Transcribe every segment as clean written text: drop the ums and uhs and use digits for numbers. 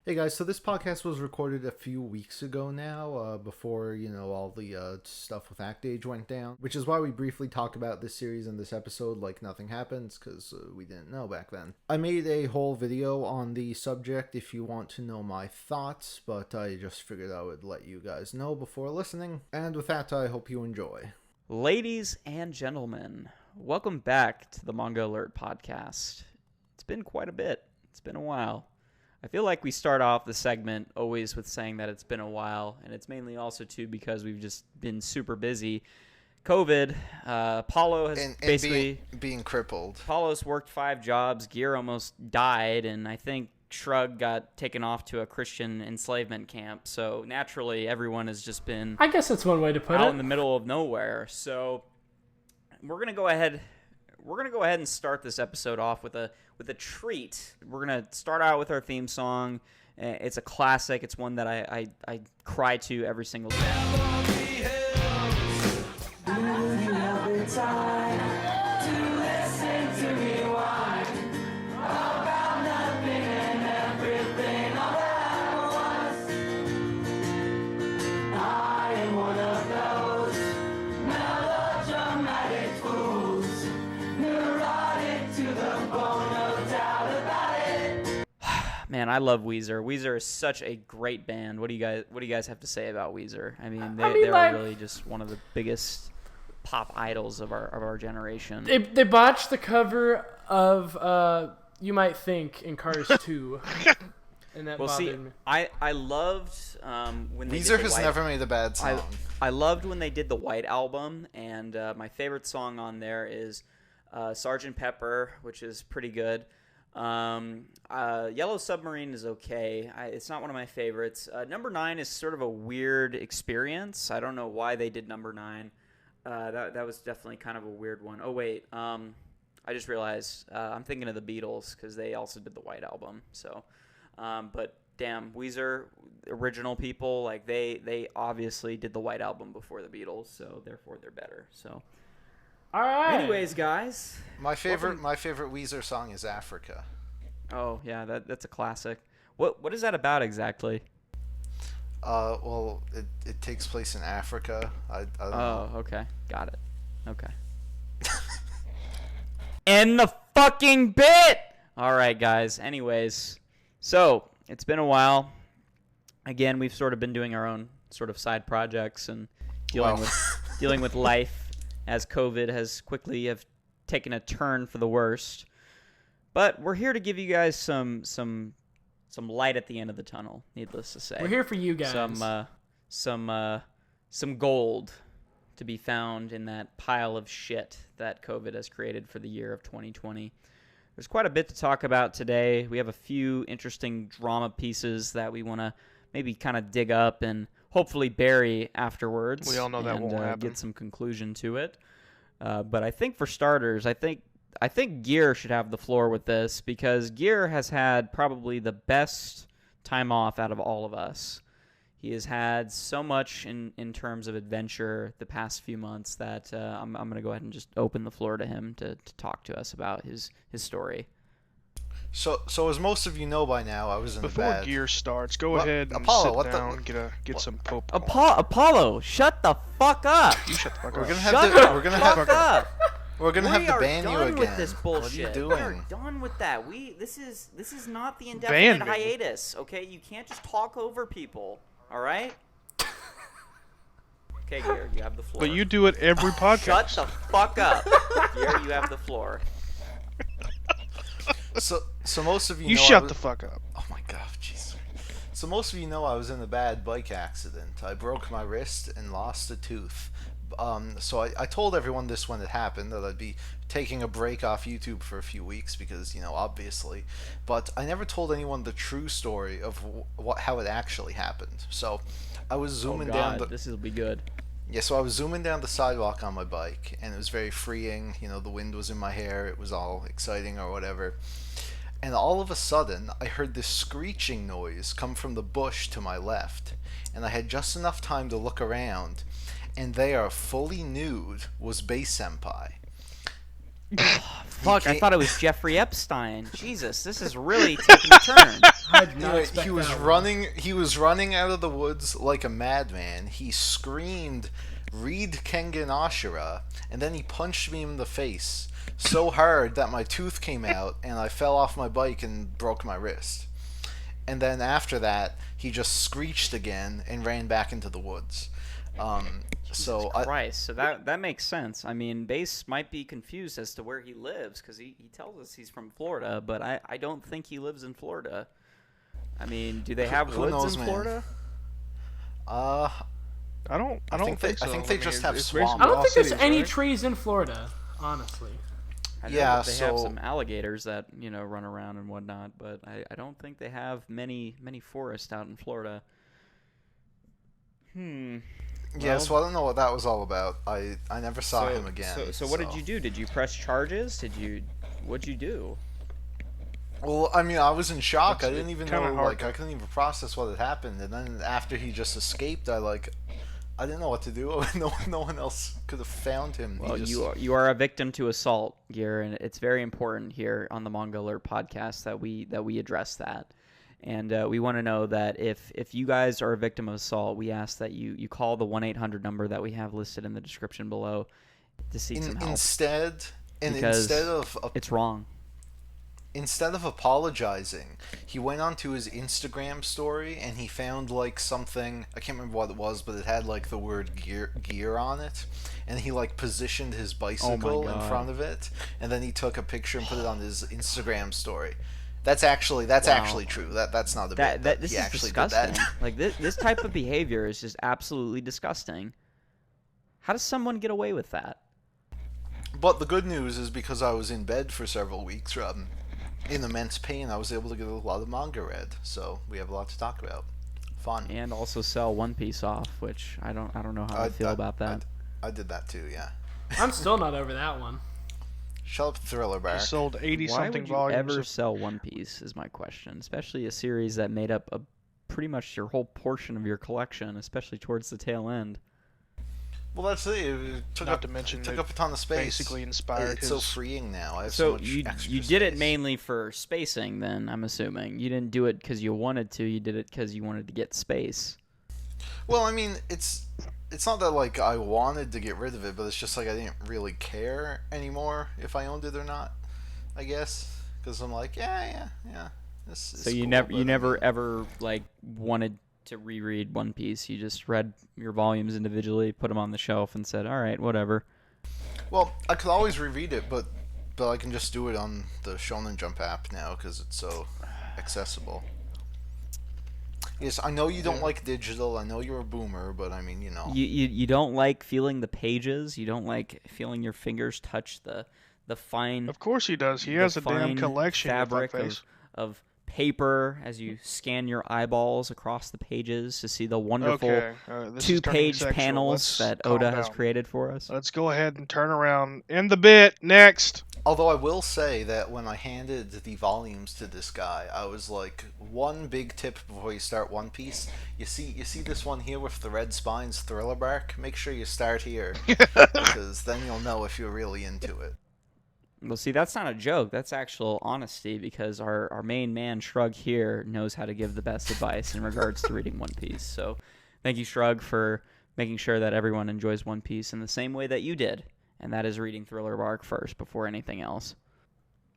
Hey guys, so this podcast was recorded a few weeks ago now, before, all the stuff with Act Age went down, which is why we briefly talk about this series in this episode like nothing happens, because we didn't know back then. I made a whole video on the subject if you want to know my thoughts, but I just figured I would let you guys know before listening, and with that, I hope you enjoy. Ladies and gentlemen, welcome back to the Manga Alert podcast. It's been quite a bit. It's been a while. I feel like we start off the segment always with saying that it's been a while, and it's mainly also, too, because we've just been super busy. COVID, Paulo has basically... being crippled. Paulo's worked 5 jobs, Gear almost died, and I think Shrug got taken off to a Christian enslavement camp, so naturally everyone has just been... I guess that's one way to put it. Out in the middle of nowhere, so we're going to go ahead... and start this episode off with a treat. We're going to start out with our theme song. It's a classic. It's one that I cry to every single day. Man, I love Weezer. Weezer is such a great band. What do you guys have to say about Weezer? I mean, they're really just one of the biggest pop idols of our generation. They botched the cover of You Might Think in Cars 2. And that bothered me. I loved when they Weezer has never made a bad song. I loved when they did the White Album, and my favorite song on there is Sgt. Pepper, which is pretty good. Yellow Submarine is okay. It's not one of my favorites. Number 9 is sort of a weird experience. I don't know why they did Number 9. That was definitely kind of a weird one. Oh wait, I just realized I'm thinking of the Beatles because they also did the White Album. So, but damn, Weezer original people, like they obviously did the White Album before the Beatles, so therefore they're better. So. All right. Anyways, guys. My favorite Weezer song is Africa. Oh yeah, that's a classic. What is that about exactly? Well, it takes place in Africa. I don't know. Oh, okay, got it. Okay. End the fucking bit. All right, guys. Anyways, so it's been a while. Again, we've sort of been doing our own sort of side projects and dealing with life. As COVID has quickly taken a turn for the worst. But we're here to give you guys some light at the end of the tunnel, needless to say. We're here for you guys. Some gold to be found in that pile of shit that COVID has created for the year of 2020. There's quite a bit to talk about today. We have a few interesting drama pieces that we want to maybe kind of dig up and hopefully bury afterwards. We all know that won't happen. Get some conclusion to it. But I think for starters, I think Gear should have the floor with this because Gear has had probably the best time off out of all of us. He has had so much in terms of adventure the past few months that I'm going to go ahead and just open the floor to him to talk to us about his story. So as most of you know by now, I was in the bad. Before Gear starts, go ahead and Apollo, sit down, get some Pope. Apollo, shut the fuck up! You shut the fuck up. We're gonna have to ban you again. We are done with this bullshit. What are you doing? We are done with that. This is not the indefinite hiatus. Okay, you can't just talk over people. All right. Okay, Gear, you have the floor. But you do it every podcast. Shut the fuck up, Gear. You have the floor. So most of you know shut the fuck up. Oh my god, jeez. So most of you know I was in a bad bike accident. I broke my wrist and lost a tooth. So I told everyone this when it happened, that I'd be taking a break off YouTube for a few weeks because, obviously. But I never told anyone the true story of how it actually happened. So I was zooming down. This will be good. Yeah, so I was zooming down the sidewalk on my bike, and it was very freeing. The wind was in my hair. It was all exciting or whatever. And all of a sudden, I heard this screeching noise come from the bush to my left. And I had just enough time to look around. And there, fully nude, was Base Senpai. Fuck, I thought it was Jeffrey Epstein. Jesus, this is really taking a turn. I did not Anyway, expect he was that one. running. He was running out of the woods like a madman. He screamed, "Read Kengan Ashura," and then he punched me in the face so hard that my tooth came out, and I fell off my bike and broke my wrist. And then after that, he just screeched again and ran back into the woods. So Christ, so that makes sense. I mean, Base might be confused as to where he lives because he tells us he's from Florida, but I don't think he lives in Florida. I mean, do they have Who woods knows, in man? Florida? I don't think so. I think they just have it's swamp. basically I don't all think there's cities, any right? trees in Florida, honestly. I know Yeah, that they have so- some alligators that run around and whatnot, but I don't think they have many forests out in Florida. Yeah, so I don't know what that was all about. I never saw him again. So what did you do? Did you press charges? What'd you do? Well, I mean, I was in shock. I It's didn't even kinda know, hard like, I couldn't even process what had happened. And then after he just escaped, I didn't know what to do. No one else could have found him. Well, He just, you are a victim to assault, Gear, and it's very important here on the Manga Alert podcast that we address that. And we want to know that if you guys are a victim of assault, we ask that you call the 1-800 number that we have listed in the description below to seek some help. instead Because of it's wrong. instead of apologizing, he went onto his Instagram story and he found like something, I can't remember what it was, but it had like the word gear on it, and he like positioned his bicycle in God. front of it, and then he took a picture and put it on his Instagram story. That's actually true. That's not a bit. This he is actually disgusting. did that. Like this type of behavior is just absolutely disgusting. How does someone get away with that? But the good news is because I was in bed for several weeks, in immense pain, I was able to get a lot of manga read. So we have a lot to talk about. Fun. And also sell One Piece off, which I don't know how I feel about that. I did that too. Yeah. I'm still not over that one. Shut up, Thriller He Bark. sold 80 Why something would you volumes. ever of- sell One Piece is my question, especially a series that made up a pretty much your whole portion of your collection, especially towards the tail end. Well, that's it. It took Not up to mention took it up a ton of space. basically inspired It's his. so freeing now. I have So much you extra did it space. mainly for spacing, then I'm assuming you didn't do it because you wanted to. You did it because you wanted to get space. Well, I mean, it's not that like I wanted to get rid of it, but it's just like I didn't really care anymore if I owned it or not. I guess because I'm like, yeah. This is So you cool, never but you I never mean- ever like wanted to reread One Piece. You just read your volumes individually, put them on the shelf, and said, "All right, whatever." Well, I could always reread it, but I can just do it on the Shonen Jump app now because it's so accessible. Yes, I know you don't like digital. I know you're a boomer, but I mean, You don't like feeling the pages. You don't like feeling your fingers touch the fine. Of course he does. He the has a damn fine collection of fabric fuckface. of paper as you scan your eyeballs across the pages to see the wonderful Okay, this is turning two-page sexual. panels Let's that calm Oda has down. created for us. Let's go ahead and turn around. End the bit. Next. Although I will say that when I handed the volumes to this guy, I was like, one big tip before you start One Piece. You see this one here with the red spines, Thriller Bark? Make sure you start here, because then you'll know if you're really into it. Well, see, that's not a joke. That's actual honesty because our main man, Shrug, here knows how to give the best advice in regards to reading One Piece. So thank you, Shrug, for making sure that everyone enjoys One Piece in the same way that you did, and that is reading Thriller Bark first before anything else.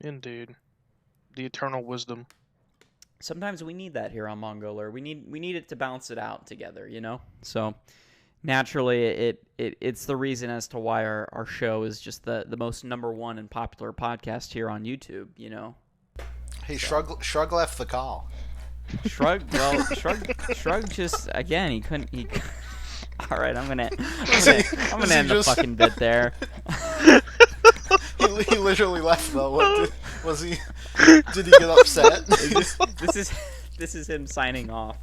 Indeed. The eternal wisdom. Sometimes we need that here on Manga Alert. We need it to balance it out together, So naturally, it's the reason as to why our show is just the most number one and popular podcast here on YouTube, Hey, Shrug left the call. Shrug just, again, he couldn't. All right, I'm gonna end the fucking bit there. He literally left though. Was he? Did he get upset? This is him signing off.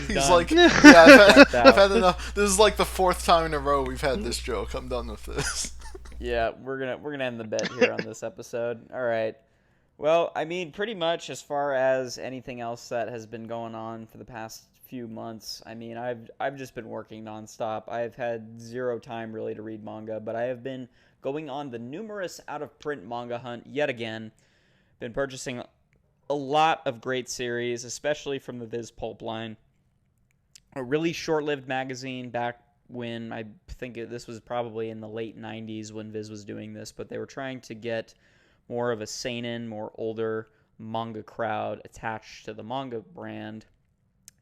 He's done. like, yeah, Tapped I've out. had enough. This is like the fourth time in a row we've had this joke. I'm done with this. Yeah, we're gonna end the bit here on this episode. All right. Well, I mean, pretty much as far as anything else that has been going on for the past few months, I mean, I've just been working nonstop. I've had zero time really to read manga, but I have been going on the numerous out-of-print manga hunt yet again. Been purchasing a lot of great series, especially from the Viz Pulp line. A really short-lived magazine back when I think this was probably in the late 90s when Viz was doing this, but they were trying to get more of a seinen, more older manga crowd attached to the manga brand,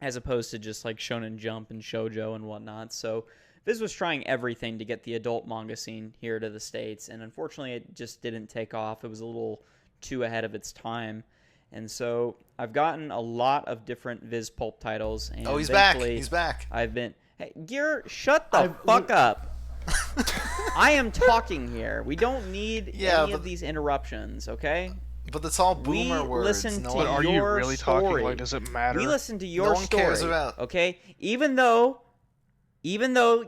as opposed to just like Shonen Jump and Shoujo and whatnot. So Viz was trying everything to get the adult manga scene here to the States, and unfortunately it just didn't take off. It was a little too ahead of its time. And so I've gotten a lot of different Viz Pulp titles. And he's back. He's back. I've been... Hey, Gear, shut the fuck up. I am talking here. We don't need any of these interruptions, okay? But it's all boomer words. Listen to But are you your really story. talking? Like, does it matter? We listen to your No one story, cares about. okay? Even though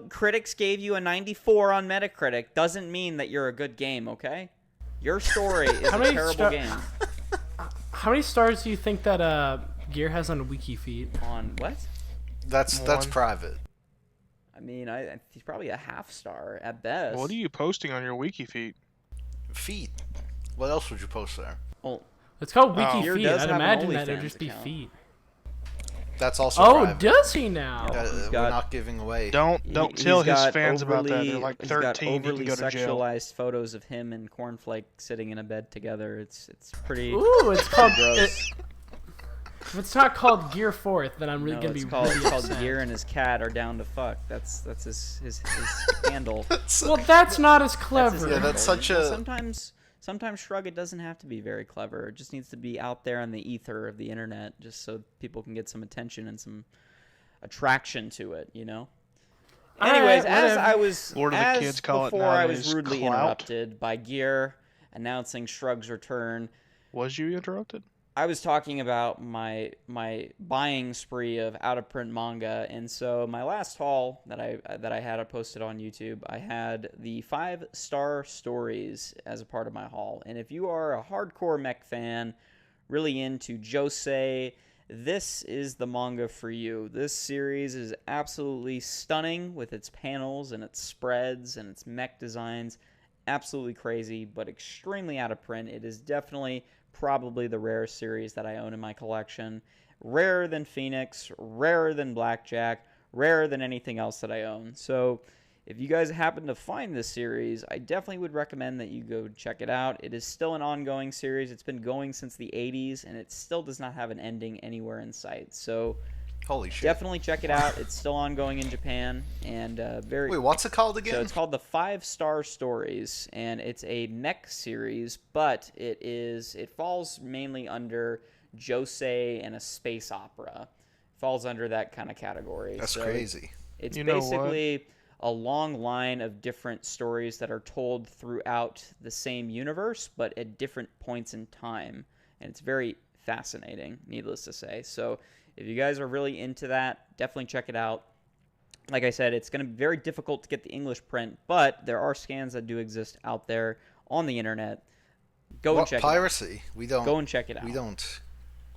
critics gave you a 94 on Metacritic, doesn't mean that you're a good game, okay? Your story is a terrible game. How many stars do you think that Gear has on WikiFeet? On what? That's private. I mean, he's probably a half star at best. What are you posting on your wiki feed? Feet. What else would you post there? Well, It's called Gear WikiFeet. does I'd have an imagine that it'd OnlyFans just be account. feet. That's also Oh, private. does he now? We're not giving away. Don't tell his fans about that. They're like He's got 13. You can go to jail. sexualized photos of him and Cornflake sitting in a bed together. It's pretty Ooh, it's called. gross. If it's not called Gear Fourth, then I'm really No, gonna it's be called, really it's called upset. Gear and his cat are down to fuck. That's his handle. Well, that's not as That's his clever. Yeah, that's handle. such Well, a- sometimes Shrug, it doesn't have to be very clever. It just needs to be out there on the ether of the internet, just so people can get some attention and some attraction to it. You know. All Anyways, right, as whatever. I was Or do the as kids call it before, I was nowadays rudely clout? interrupted by Gear announcing Shrug's return. Was you interrupted? I was talking about my buying spree of out of print manga, and so my last haul that I had posted on YouTube, I had the 5-star stories as a part of my haul. And if you are a hardcore mech fan, really into josei, this is the manga for you. This series is absolutely stunning with its panels and its spreads and its mech designs. Absolutely crazy, but extremely out of print. It is definitely probably the rarest series that I own in my collection. Rarer than Phoenix, rarer than Blackjack, rarer than anything else that I own. So if you guys happen to find this series, I definitely would recommend that you go check it out. It is still an ongoing series. It's been going since the 80s, and it still does not have an ending anywhere in sight. So Holy shit. definitely check it out. It's still ongoing in Japan, and very... Wait, what's it called again? So it's called the 5-Star Stories, and it's a mech series, but it falls mainly under josei and a space opera. It falls under that kind of category. That's So crazy. It's You know what? basically a long line of different stories that are told throughout the same universe, but at different points in time, and it's very fascinating, needless to say. So if you guys are really into that, definitely check it out. Like I said, it's going to be very difficult to get the English print, but there are scans that do exist out there on the internet. Go and check piracy? it out. Go and check it out.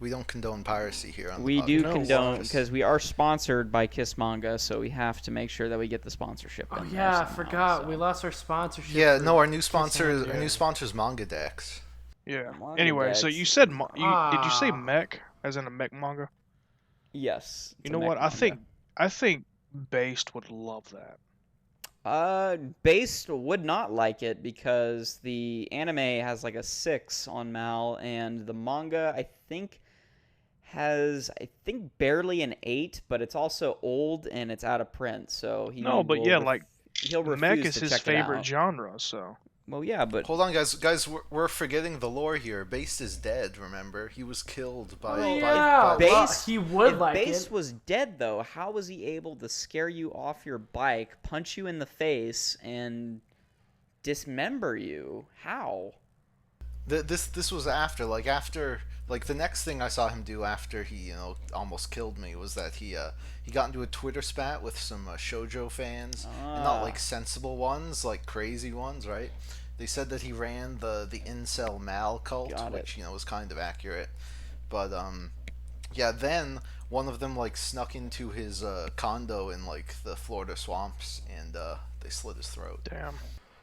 We don't condone piracy here on We the do podcast. condone, because we are sponsored by Kiss Manga, so we have to make sure that we get the sponsorship. Oh in there yeah, I somehow, forgot. so. We lost our sponsorship. Yeah, for no, our new Kiss sponsor, Manga. our new sponsor's Manga Dex. Yeah. Manga Anyway, so decks. you said did you say Ah. mech as in a mech manga? Yes. it's You a know mech what? manga. I think Based would love that. Based would not like it because the anime has like a 6 on Mal, and the manga I think has barely an 8, but it's also old and it's out of print. So No, but will yeah, like he'll refuse mech is to his check it favorite out. genre, so Well, yeah, but Hold on, guys, we're forgetting the lore here. Based is dead. Remember, he was killed by. Oh, by, yeah, by well, Base- he would if like Base it. was dead though, how was he able to scare you off your bike, punch you in the face, and dismember you? How? This was after the next thing I saw him do after he almost killed me was that he got into a Twitter spat with some shoujo fans, and not like sensible ones, like crazy ones, right? They said that he ran the incel Mal cult, Got it. which was kind of accurate. But yeah. Then one of them like snuck into his condo in like the Florida swamps, and they slit his throat. Damn.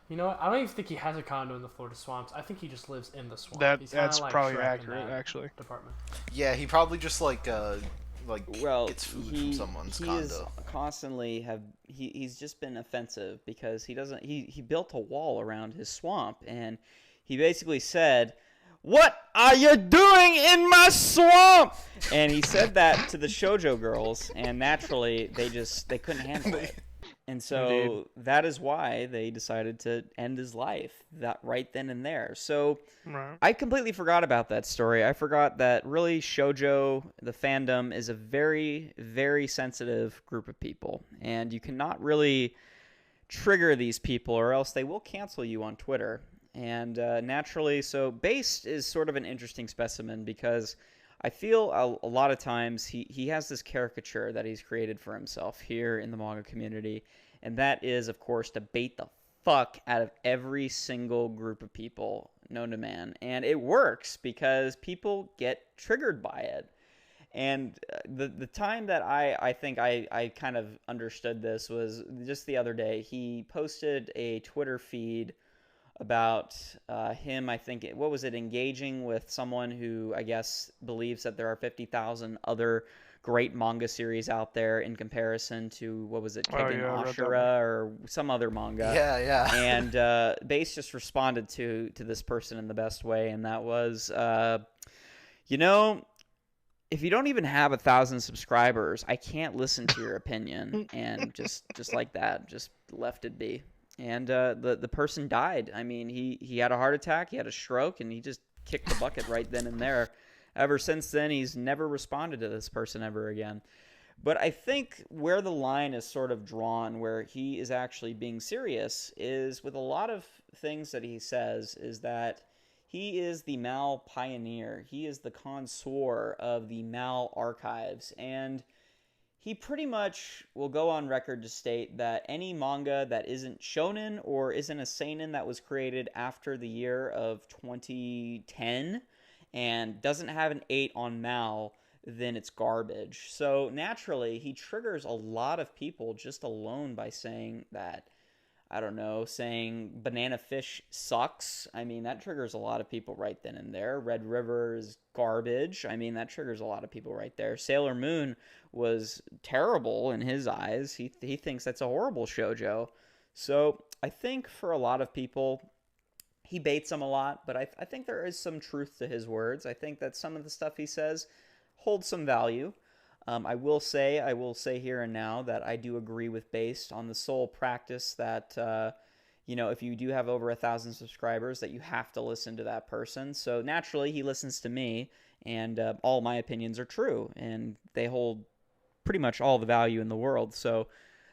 You know what? I don't even think he has a condo in the Florida swamps. I think he just lives in the swamp. That's like probably Shrek in accurate, that actually. Department. Yeah, he probably just like Well, gets food from someone's he condo. is constantly he's just been offensive because he built a wall around his swamp, and he basically said, "What are you doing in my swamp?" And he said that to the shoujo girls, and naturally they couldn't handle it. And so Indeed. that is why they decided to end his life that right then and there. So Right. I completely forgot about that story. I forgot that really shoujo, the fandom, is a very, very sensitive group of people. And you cannot really trigger these people or else they will cancel you on Twitter. And naturally, so Based is sort of an interesting specimen because I feel a lot of times he has this caricature that he's created for himself here in the manga community. And that is, of course, to bait the fuck out of every single group of people known to man. And it works because people get triggered by it. And the time that I think I kind of understood this was just the other day. He posted a Twitter feed about him, I think, what was it, engaging with someone who I guess believes that there are 50,000 other great manga series out there in comparison to, what was it, Kegen yeah, I read that Ashura or some other manga. Yeah. And Base just responded to this person in the best way, and that was, if you don't even have 1,000 subscribers, I can't listen to your opinion. And just like that, just left it be. And the person died. I mean, he had a heart attack, he had a stroke, and he just kicked the bucket right then and there. Ever since then, he's never responded to this person ever again. But I think where the line is sort of drawn, where he is actually being serious, is with a lot of things that he says, is that he is the Mal pioneer. He is the connoisseur of the Mal archives. And he pretty much will go on record to state that any manga that isn't shonen or isn't a seinen that was created after the year of 2010 and doesn't have an 8 on Mal, then it's garbage. So naturally, he triggers a lot of people just alone by saying that, I don't know, saying Banana Fish sucks. I mean, that triggers a lot of people right then and there. Red River is garbage. I mean, that triggers a lot of people right there. Sailor Moon was terrible in his eyes. He thinks that's a horrible shoujo. So I think for a lot of people, he baits them a lot, but I think there is some truth to his words. I think that some of the stuff he says holds some value. I will say here and now that I do agree with Based on the sole practice that, if you do have over 1,000 subscribers, that you have to listen to that person. So naturally, he listens to me, and all my opinions are true, and they hold pretty much all the value in the world. So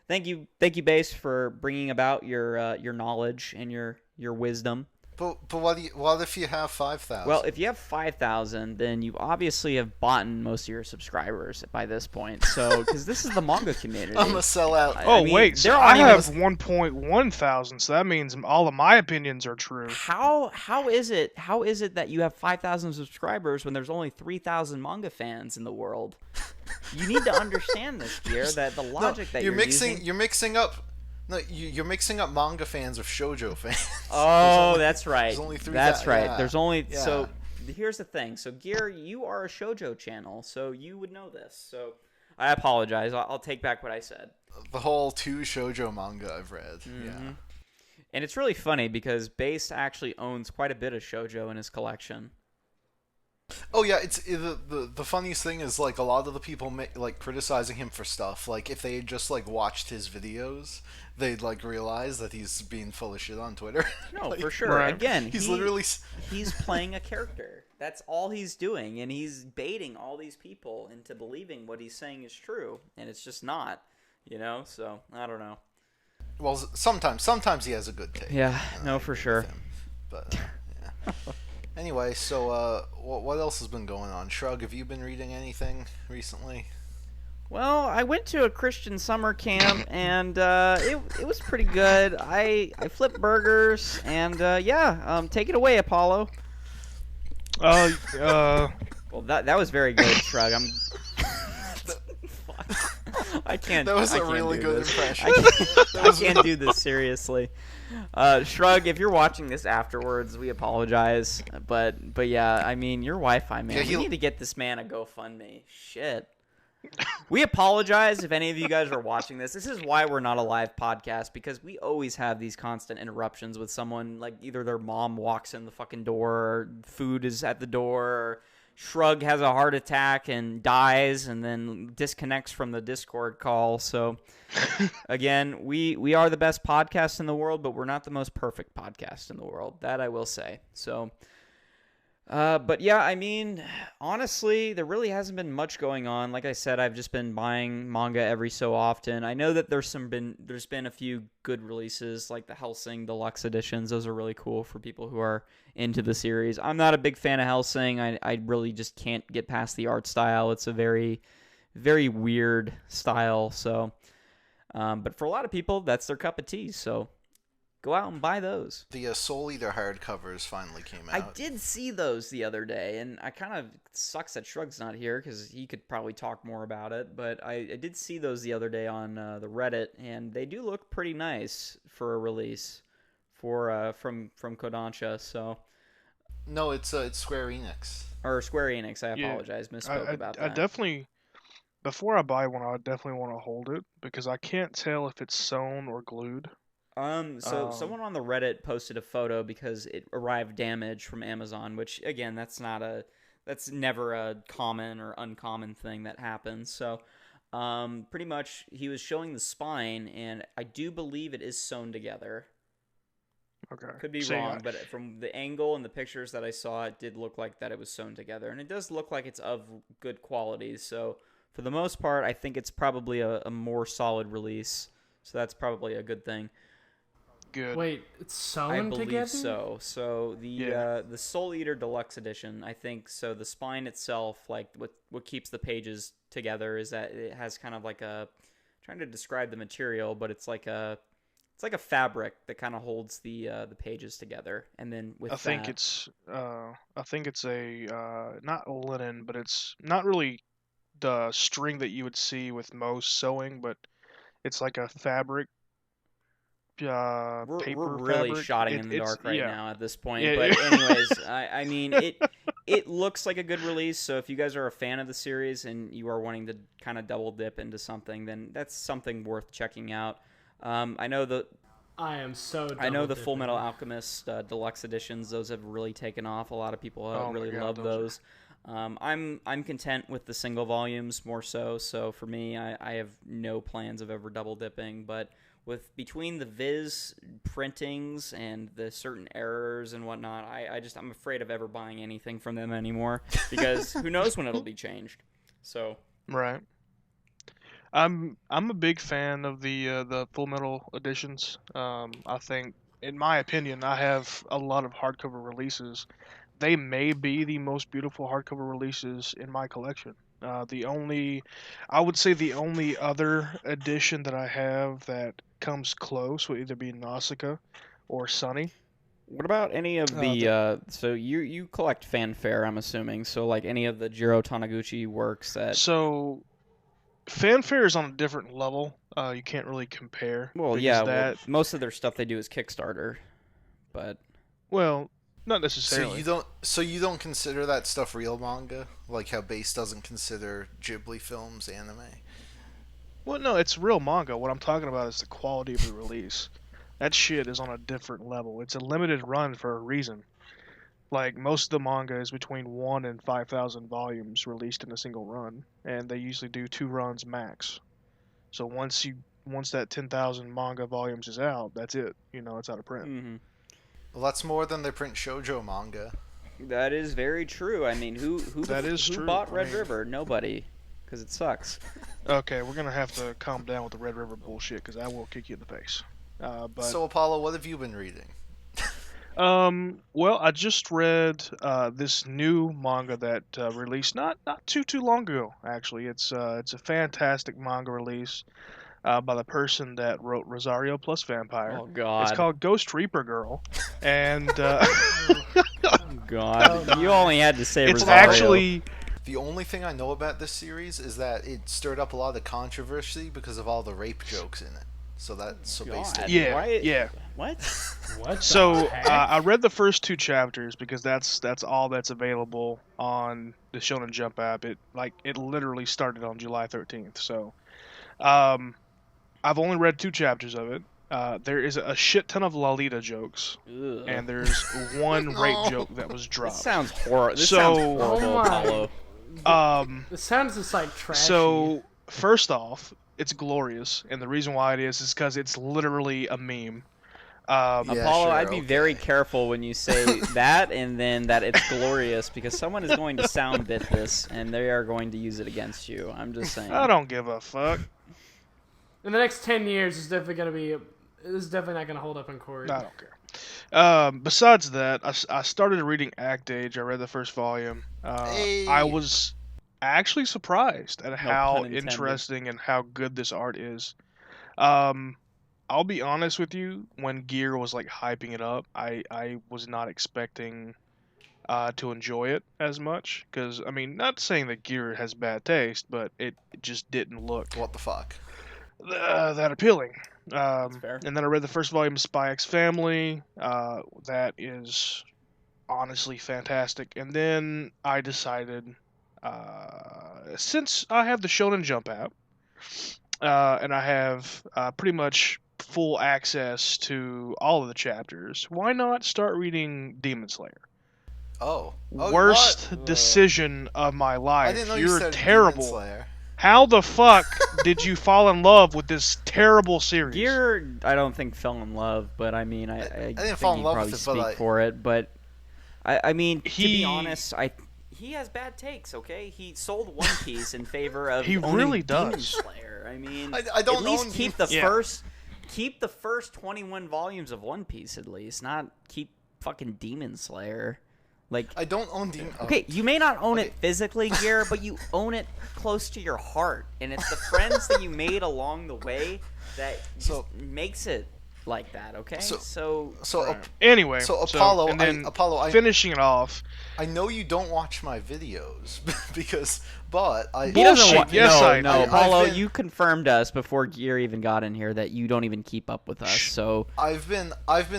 thank you, Based, for bringing about your knowledge and your wisdom. But what if you have 5,000? Well, if you have 5,000, then you obviously have bought most of your subscribers by this point. So, because this is the manga community. I'm a sellout. Oh, I mean, wait, so there I aren't have 1.1 thousand, so that means all of my opinions are true. How is it that you have 5,000 subscribers when there's only 3,000 manga fans in the world? You need to understand this, Gear, that the logic that you're using... You're mixing up... No, you're mixing up manga fans with shoujo fans. Oh, that's right. There's only 3,000. That's right. Yeah. There's only... Yeah. So, here's the thing. So, Gear, you are a shoujo channel, so you would know this. So, I apologize. I'll take back what I said. The whole 2 shoujo manga I've read. Mm-hmm. Yeah. And it's really funny because Based actually owns quite a bit of shoujo in his collection. Oh yeah, it's the funniest thing is like a lot of the people like criticizing him for stuff. Like if they had just like watched his videos, they'd like realize that he's being full of shit on Twitter. No, Like, for sure. Right. Again, he's literally he's playing a character. That's all he's doing, and he's baiting all these people into believing what he's saying is true, and it's just not. So I don't know. well sometimes he has a good take. Yeah, no, I for agree sure. with him. But yeah. Anyway, so what else has been going on? Shrug, have you been reading anything recently? Well, I went to a Christian summer camp, and it was pretty good. I flipped burgers, and take it away, Apollo. Uh, Well, that was very good, Shrug. I can't. That was I a can't really do good this. impression. I can't do this seriously. Shrug, if you're watching this afterwards, we apologize. But yeah, I mean, your Wi-Fi, man. Yeah, we need to get this man a GoFundMe. Shit. We apologize if any of you guys are watching this. This is why we're not a live podcast, because we always have these constant interruptions with someone, like either their mom walks in the fucking door, or food is at the door, or Shrug has a heart attack and dies and then disconnects from the Discord call. So, again, we are the best podcast in the world, but we're not the most perfect podcast in the world. That I will say. So, but yeah, I mean, honestly, there really hasn't been much going on. Like I said, I've just been buying manga every so often. I know that there's been a few good releases, like the Hellsing Deluxe editions. Those are really cool for people who are into the series. I'm not a big fan of Hellsing. I really just can't get past the art style. It's a very, very weird style. So, but for a lot of people, that's their cup of tea. So, go out and buy those. The Soul Eater hardcovers finally came out. I did see those the other day, and I kind of sucks that Shrug's not here because he could probably talk more about it. But I did see those the other day on the Reddit, and they do look pretty nice for a release for from Kodansha. So No, it's Square Enix. or Square Enix. I Yeah, apologize, misspoke about that. I definitely, before I buy one, I definitely want to hold it because I can't tell if it's sewn or glued. So someone on the Reddit posted a photo because it arrived damaged from Amazon, which again, that's never a common or uncommon thing that happens. So, pretty much he was showing the spine, and I do believe it is sewn together. Okay. Could be wrong, but from the angle and the pictures that I saw, it did look like that it was sewn together, and it does look like it's of good quality. So, for the most part, I think it's probably a more solid release. So that's probably a good thing. Good. Wait, it's I sewn believe together? so. So the Soul Eater Deluxe Edition, I think so. The spine itself, like what keeps the pages together, is that it has kind of like a, trying to describe the material, but it's like a fabric that kind of holds the pages together, and then with I think it's a not linen, but it's not really the string that you would see with most sewing, but it's like a fabric. we're Paper really fabric. shotting in the It's dark right yeah. now at this point. Yeah, But yeah. anyways, I mean it looks like a good release. So if you guys are a fan of the series and you are wanting to kind of double dip into something, then that's something worth checking out. I know the I am so Full double-dipping. Metal Alchemist Deluxe editions; those have really taken off. A lot of people Oh my really God, love those those. I'm content with the single volumes more so. So for me, I have no plans of ever double dipping. But between the Viz printings and the certain errors and whatnot, I'm afraid of ever buying anything from them anymore because who knows when it'll be changed. So Right. I'm a big fan of the Full Metal editions. I think, in my opinion, I have a lot of hardcover releases. They may be the most beautiful hardcover releases in my collection. I would say the only other edition that I have that comes close would either be Nausicaa or Sunny. what about any of the so you collect fanfare, I'm assuming. So like any of the Jiro Taniguchi works that So Fanfare is on a different level. You can't really compare. well, because yeah, that most of their stuff they do is Kickstarter, but well, not So necessarily. you don't consider that stuff real manga, like how Base doesn't consider Ghibli films anime. Well, no, it's real manga. What I'm talking about is the quality of the release. That shit is on a different level. It's a limited run for a reason. Like most of the manga is between 1 and 5,000 volumes released in a single run, and they usually do 2 runs max. So once that 10,000 manga volumes is out, that's it. It's out of print. mhm. Well, that's more than they print shoujo manga. That is very true. I mean, who That is who true. bought I Red mean- River? Nobody, because it sucks. Okay, we're gonna have to calm down with the Red River bullshit because I will kick you in the face. But So Apollo, what have you been reading? Well, I just read this new manga that released not too long ago. Actually, it's a fantastic manga release by the person that wrote Rosario plus Vampire. Oh It's God. called Ghost Reaper Girl, and God. Oh, You my. only had to say it's Rosario. actually The only thing I know about this series is that it stirred up a lot of controversy because of all the rape jokes in it. So basically, God. yeah, Why? yeah. What? What So the heck? I read the first two chapters because that's all that's available on the Shonen Jump app. It literally started on July 13th. So um, I've only read two chapters of it. There is a shit ton of Lolita jokes, Ugh. and there's one rape No. joke that was This dropped. sounds horrible. This So- sounds Oh horrible, my. Apollo. This sounds just like trashy. So first off, it's glorious, and the reason why it is because it's literally a meme. Yeah, Apollo, sure, I'd be very okay. careful when you say that and then that it's glorious because someone is going to sound bit this and they are going to use it against you. I'm just saying. I don't give a fuck. in the next 10 years, it's definitely gonna be. This is definitely not gonna hold up in court. I don't care. Besides that, I started reading Act Age. I read the first volume. Hey. I was actually surprised at how pun intended. interesting and how good this art is. I'll be honest with you. When Gear was like hyping it up, I was not expecting to enjoy it as much. Because I mean, not saying that Gear has bad taste, but it just didn't look What the fuck? that appealing. fair. And then I read the first volume of Spy X Family. That is honestly fantastic. And then I decided, since I have the Shonen Jump app, and I have pretty much full access to all of the chapters, why not start reading Demon Slayer? Oh. Worst What? decision of my life. I didn't know You're you said terrible. Demon Slayer. How the fuck did you fall in love with this terrible series? Gear, I don't think fell in love, but I mean, I didn't think fall in he'd love probably with it, but speak for it. But I mean, to be He- honest, he has bad takes. Okay, he sold One Piece in favor of He owning really Demon does. Slayer. I mean, I don't at least own keep Demon- the Yeah. keep the first 21 volumes of One Piece at least, not keep fucking Demon Slayer. Like, I don't own Demon. okay, you may not own Okay. it physically, Gear, but you own it close to your heart, and it's the friends that you made along the way that just So- makes it like that. Okay, So Right. Anyway, So, Apollo, and then Apollo, finishing it off. I know you don't watch my videos but I. he doesn't Bullshit, want. yes, no, I no, do. Apollo, I've been- you confirmed us before Gear even got in here that you don't even keep up with us. So I've been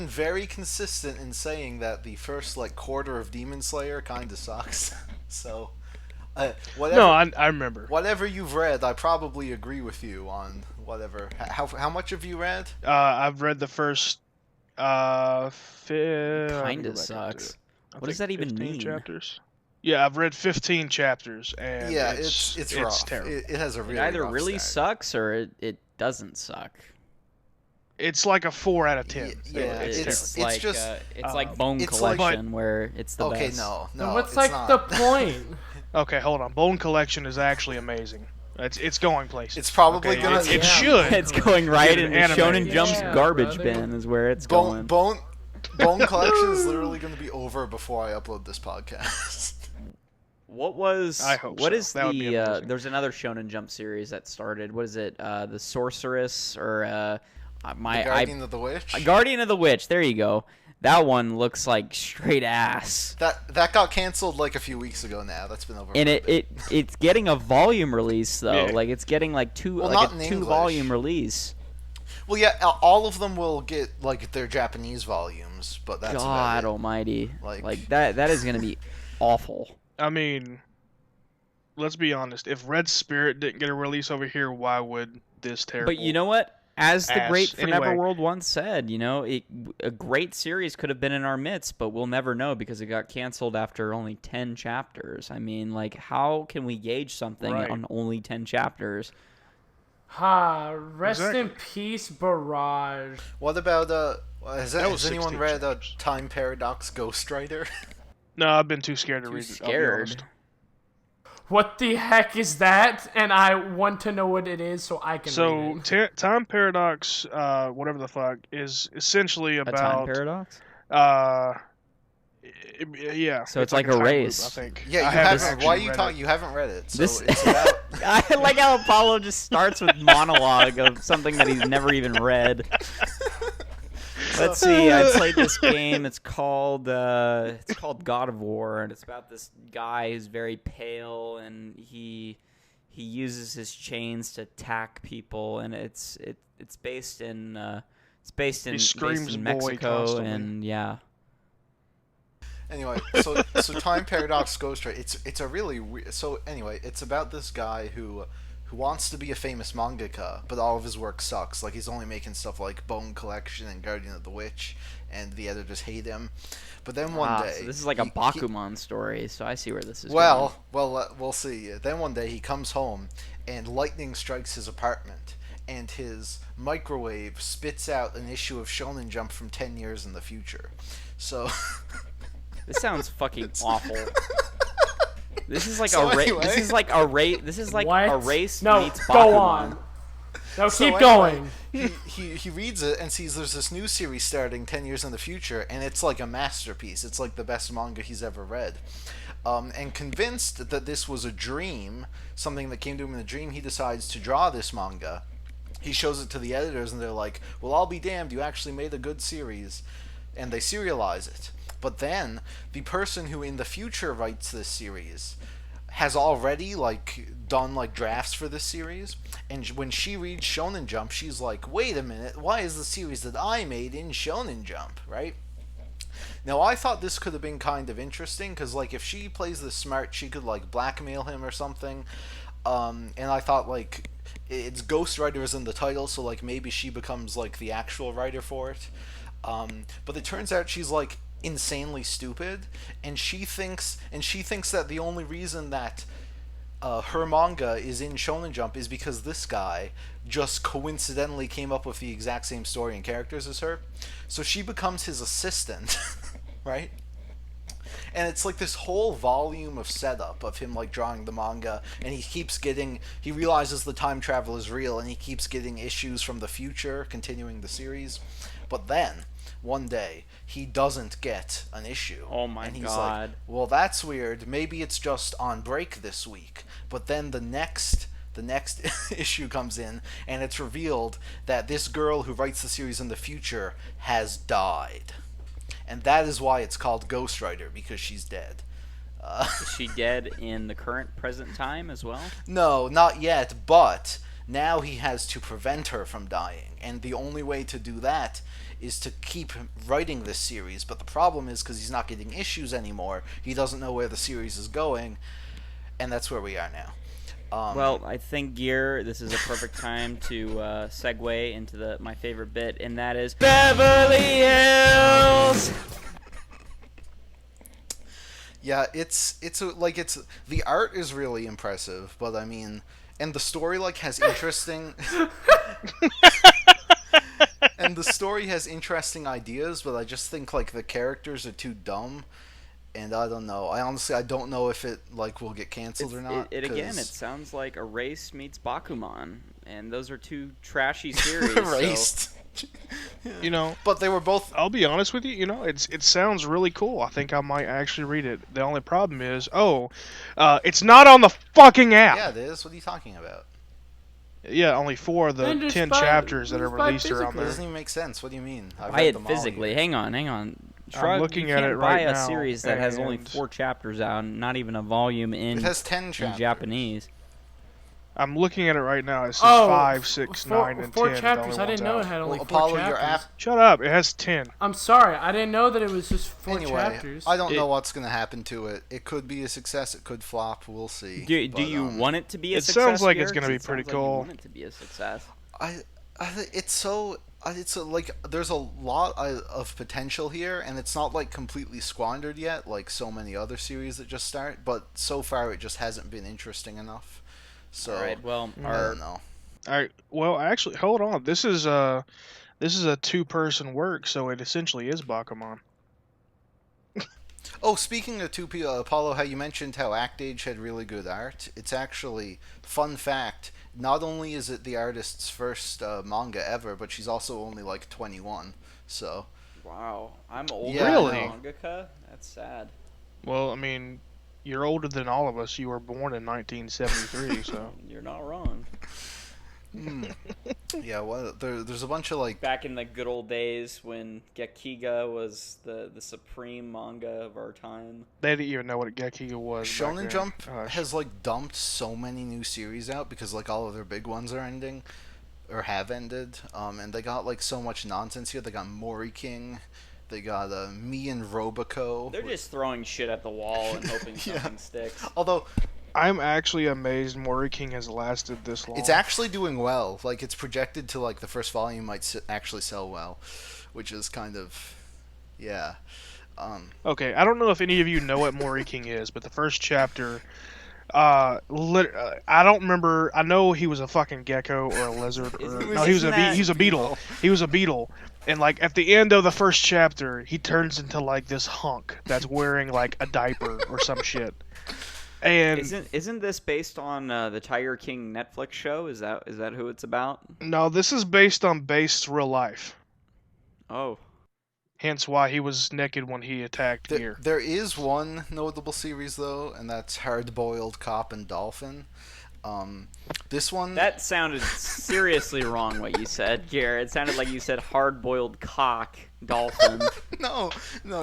very consistent in saying that the first like quarter of Demon Slayer kind of sucks. So, whatever. No, I remember. Whatever you've read, I probably agree with you on whatever. How much have you read? I've read the first. Let me go kinda back up to sucks. it. I What does think that even 15 mean? Chapters. Yeah, I've read 15 chapters, and Yeah, it's rough. terrible. It has a it really either rough really start. sucks or it doesn't suck. It's like a 4 out of 10. Yeah, it's it's terrible. like just- it's like Bone it's like- Collection where it's the Okay, best. no, Then no. what's it's like not. the point? Okay, hold on. Bone Collection is actually amazing. It's going places. It's probably Okay, gonna. It Yeah. should. It's going right Get an into anime. Shonen Jump's Yeah, garbage brother. bin is where it's Bone going. Bone Collection is literally going to be over before I upload this podcast. What was? I hope What so. is That would be the? amazing. There's another Shonen Jump series that started. What is it? The Sorceress or my Guardian of the Witch. Guardian of the Witch. There you go. That one looks like straight ass. That got canceled like a few weeks ago now. That's been over. And for a bit. it's getting a volume release though. Yeah. Like it's getting like Well, like not a in 2-volume English. release. Well, yeah, all of them will get like their Japanese volumes, but that's God about it. Almighty! Like- Like that is gonna be awful. I mean, let's be honest. If Red Spirit didn't get a release over here, why would this terrible? But you know what? As the ass. great Anyway. Forever World once said, a great series could have been in our midst, but we'll never know because it got canceled after only 10 chapters. I mean, like, how can we gauge something Right. on only 10 chapters? Rest Exactly. in peace, Barrage. What about has That was anyone 16 read chapters. Time Paradox Ghostwriter? No, I've been too scared to Too read it. I'll be scared. honest. What the heck is that? And I want to know what it is so I can So, read it. Time Paradox, whatever the fuck, is essentially A time about paradox? Uh, yeah. So it's like like a time loop, race. I think. Yeah, I you haven't haven't. actually Why are you read talking? it. You haven't read it. So This it's about. I like how Apollo just starts with monologue of something that he's never even read. Let's see. I played this game. It's called God of War, and it's about this guy who's very pale, and he uses his chains to attack people, and it's based in screams boy Mexico, constantly. and yeah. Anyway, so Time Paradox Ghost Rider. It's a really weird. So anyway, it's about this guy who wants to be a famous mangaka, but all of his work sucks. Like he's only making stuff like Bone Collection and Guardian of the Witch, and the editors hate him. But then one day, So this is like a Bakuman story. So I see where this is. We'll see. Then one day he comes home, and lightning strikes his apartment, and his microwave spits out an issue of Shonen Jump from 10 years in the future. So. This sounds fucking awful. This is like So a race. anyway. This is like a race. This is like What? a race No, meets go Bakuman. on. No, So keep anyway, going. he reads it and sees there's this new series starting 10 years in the future, and it's like a masterpiece. It's like the best manga he's ever read. And convinced that this was a dream, something that came to him in a dream, he decides to draw this manga. He shows it to the editors, and they're like, well, I'll be damned, you actually made a good series. And they serialize it. But then, the person who in the future writes this series has already done drafts for this series, and when she reads Shonen Jump, she's like, wait a minute, why is the series that I made in Shonen Jump, right? Now I thought this could have been kind of interesting, because if she plays this smart, she could blackmail him or something, and I thought it's Ghost Rider is in the title, so maybe she becomes the actual writer for it, but it turns out she's insanely stupid, and she thinks that the only reason that her manga is in Shonen Jump is because this guy just coincidentally came up with the exact same story and characters as her. So she becomes his assistant, right? And it's this whole volume of setup of him drawing the manga, and he realizes the time travel is real, and he keeps getting issues from the future, continuing the series. But then one day he doesn't get an issue. Oh my and he's God. well, that's weird. Maybe it's just on break this week. But then the next issue comes in, and it's revealed that this girl who writes the series in the future has died. And that is why it's called Ghost Rider, because she's dead. Is she dead in the current present time as well? No, not yet, but now he has to prevent her from dying. And the only way to do that is to keep writing this series. But the problem is, because he's not getting issues anymore, he doesn't know where the series is going. And that's where we are now. Well, I think, Gear, this is a perfect time to segue into my favorite bit, and that is Beverly Hills! Yeah, it's the art is really impressive, but I mean, and the story has interesting and the story has interesting ideas, but I just think the characters are too dumb, and I don't know. I don't know if it will get canceled or not. It sounds like a race meets Bakuman, and those are two trashy series. Erased. But they were both. I'll be honest with you. It sounds really cool. I think I might actually read it. The only problem is, it's not on the fucking app. Yeah, it is. What are you talking about? Yeah, only 4 of the 10 chapters that are released are on It there. doesn't even make sense. What do you mean? Buy it physically. Hang on. I'm looking you at can't it right buy a now, series that has only and 4 chapters out, and not even a volume in It has 10 chapters. in Japanese. I'm looking at it right now. It says 5, 6, 9, and 10. Four the chapters. only I didn't ones know out. it had only Well, 4 Apollo, chapters. your app. Shut up! It has 10. I'm sorry. I didn't know that it was just 4 Anyway, chapters. I don't know what's going to happen to it. It could be a success. It could flop. We'll see. Do you want it to be a it success? sounds like Gear? it's gonna 'Cause be it pretty sounds like you cool. want it to be a success. It's there's a lot of potential here, and it's not completely squandered yet, like so many other series that just start. But so far, it just hasn't been interesting enough. So All right. Well, I don't know. All right. Well, actually, hold on. This is a 2-person work, so it essentially is Bakuman. Oh, speaking of Apollo, how you mentioned how Act Age had really good art. It's actually, fun fact, not only is it the artist's first manga ever, but she's also only 21. So Wow, I'm older Yeah, than Really? mangaka. That's sad. Well, I mean, you're older than all of us. You were born in 1973, so. You're not wrong. Yeah, well, there's a bunch of like Back in the good old days when Gekiga was the supreme manga of our time. They didn't even know what a Gekiga was. back Shonen then. Jump Gosh. has like dumped so many new series out because like all of their big ones are ending or have ended. And they got like so much nonsense here. They got Mori King, they got Me and Roboco. They're just throwing shit at the wall and hoping Yeah. something sticks. Although I'm actually amazed Mori King has lasted this long. it's actually doing well. Like it's projected to like the first volume might actually sell well, which is kind of yeah. Okay, I don't know if any of you know what Mori King is, but the first chapter, I don't remember. I know he was a fucking gecko or a lizard. No, he was a beetle. He was a beetle. And like at the end of the first chapter, he turns into like this hunk that's wearing like a diaper or some shit. And Isn't this based on the Tiger King Netflix show? Is that who it's about? no, this is based on real life. Oh, Hence why he was naked when he attacked There, Gear. there is one notable series though, and that's Hard Boiled Cop and Dolphin. This one that sounded seriously wrong. What you said, Garrett? It sounded like you said hard-boiled cock dolphin. no,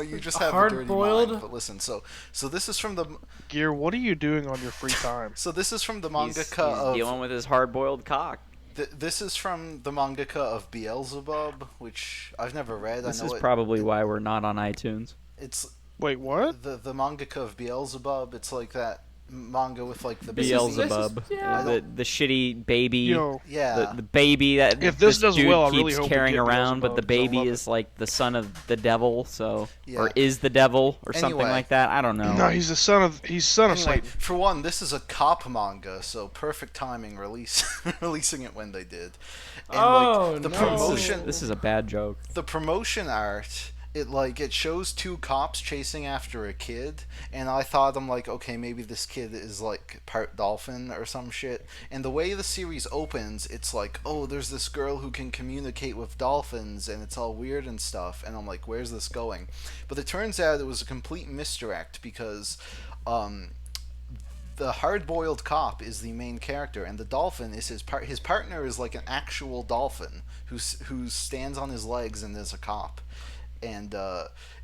you just have a dirty Hard-boiled? mind. But listen, so this is from the Gear, what are you doing on your free time? this is from the He's mangaka of dealing with his hard-boiled cock. this is from the mangaka of Beelzebub, which I've never read. This I know is probably why we're not on iTunes. it's Wait, what? the mangaka of Beelzebub. It's like that manga with like the Beelzebub, yeah. the shitty baby, Yo, Yeah, the baby that If this does dude well, I keeps really hope we carrying get around, but the Beelzebub, 'cause I baby love is like the son of the devil, so Yeah. or is the devil or something Anyway. like that. I don't know. No, he's the son of Anyway, Satan. for one, this is a cop manga, so perfect timing releasing it when they did. And Oh, like the no. promotion This is a bad joke. the promotion art, it shows two cops chasing after a kid, and I'm like, okay, maybe this kid is like part dolphin or some shit. And the way the series opens, it's like, oh, there's this girl who can communicate with dolphins, and it's all weird and stuff. And I'm like, where's this going? But it turns out it was a complete misdirect because the hard-boiled cop is the main character, and the dolphin is his partner is like an actual dolphin who stands on his legs and is a cop. And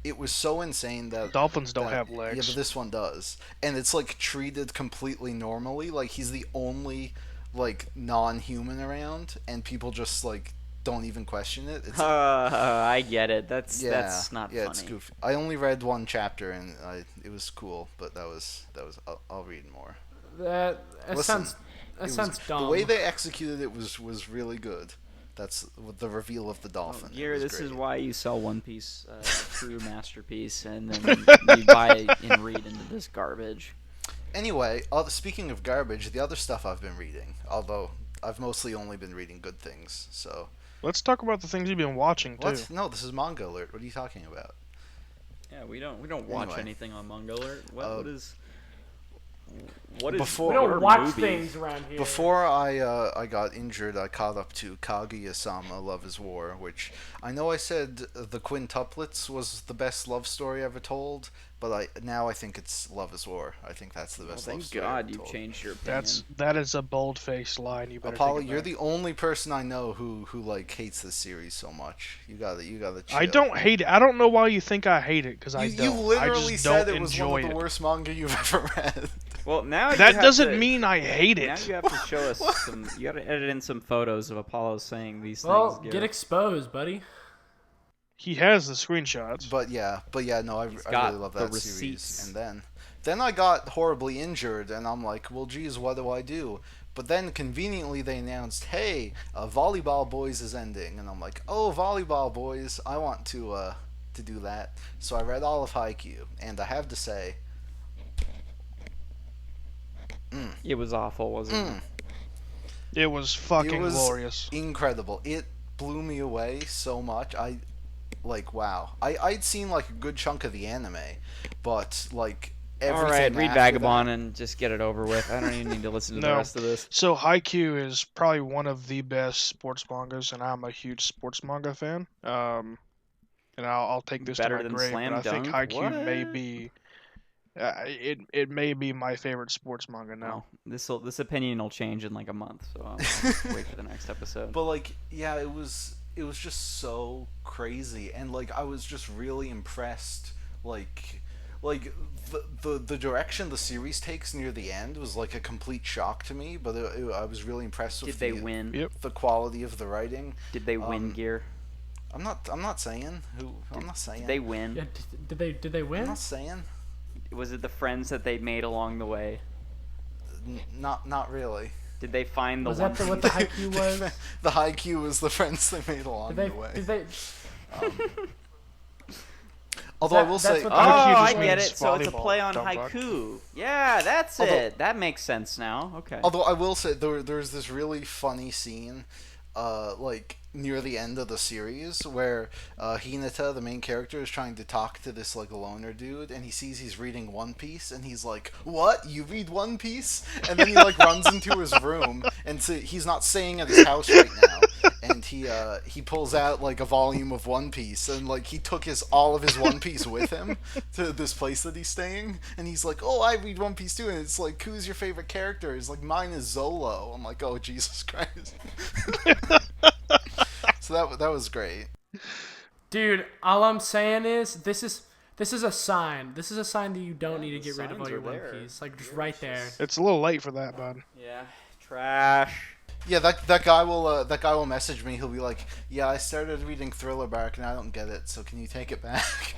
it was so insane that Dolphins don't have legs. Yeah, but this one does, and it's like treated completely normally. Like he's the only like non-human around, and people just like don't even question it. It's I get it. That's not funny. it's goofy. I only read one chapter, and it was cool, but that was I'll read more. That Listen, sounds dumb. The way they executed it was really good. That's the reveal of the dolphin. It Here, was this is great. why you sell One Piece, a true masterpiece, and then you buy and read into this garbage. Anyway, speaking of garbage, the other stuff I've been reading, although I've mostly only been reading good things, so... Let's talk about the things you've been watching too. What? No, this is Manga Alert. What are you talking about? Yeah, we don't watch Anyway. anything on Manga Alert. What is Before- we what don't are watch movies? things around here. Before I got injured, I caught up to Kaguya-sama Love is War, which I know I said the quintuplets was the best love story ever told, but I think it's Love is War. I think that's the best love Thank story God ever you've told. changed your opinion. That is a bold-faced line. You better Apollo, take it you're back. the only person I know who like hates this series so much. You gotta chill. I don't hate it. I don't know why you think I hate it, because I You don't. literally I just said don't it was enjoy one of it. the worst manga you've ever read. Well, now you That have doesn't to, mean I hate Now it. you have to show us some. You got to edit in some photos of Apollo saying these well, things. get exposed, buddy. He has the screenshots. But yeah, no, I got really love the that receipts. series. And then I got horribly injured, and I'm like, well, geez, what do I do? But then conveniently they announced, hey, Volleyball Boys is ending, and I'm like, oh, Volleyball Boys, I want to do that. So I read all of Haikyuu, and I have to say, It was awful, wasn't it? It was fucking it was glorious. incredible. It blew me away so much. Wow. I'd seen like a good chunk of the anime, but like everything. All right, read after Vagabond that- and just get it over with. I don't even need to listen to the No. rest of this. So Haikyuu is probably one of the best sports mangas, and I'm a huge sports manga fan. and I'll take this Better to my than grave, Slam but I think Dunk? Haikyuu may What? be it may be my favorite sports manga now. Well, this opinion will change in like a month, so I'll just wait for the next episode. But like, yeah, it was just so crazy, and like I was just really impressed. Like the direction the series takes near the end was like a complete shock to me. But I was really impressed with Did they win? Yep. the quality of the writing. Did they win, Gear? I'm not saying who. I'm not saying Did they win? Yeah, did they I'm win? not saying. Was it the friends that they made along the way? Not really. Did they find the Was one that what the Haikyuu was? The Haikyuu was the friends they made along the way. Did they? Although I will that's say, what Oh, the Haikyuu I just get means it. So it's a volleyball, play on dumb fuck. haiku. Yeah, that's Although- it. That makes sense now. Okay. although I will say there's this really funny scene, like near the end of the series where Hinata, the main character, is trying to talk to this like loner dude, and he sees he's reading One Piece, and he's like, "What? You read One Piece?" And then he like runs into his room, and he's not staying at his house right now, and he pulls out like a volume of One Piece, and like he took all of his One Piece with him to this place that he's staying, and he's like, "Oh, I read One Piece too," and it's like, "Who's your favorite character?" He's like, "Mine is Zolo." I'm like, "Oh, Jesus Christ." So that was great. Dude, all I'm saying is this is a sign. This is a sign that you don't need to the get rid of all signs your are One there. Piece. Like just right there. It's a little late for that, bud. Yeah. Trash. Yeah, that guy will message me. He'll be like, "Yeah, I started reading Thriller Bark and I don't get it. So can you take it back?"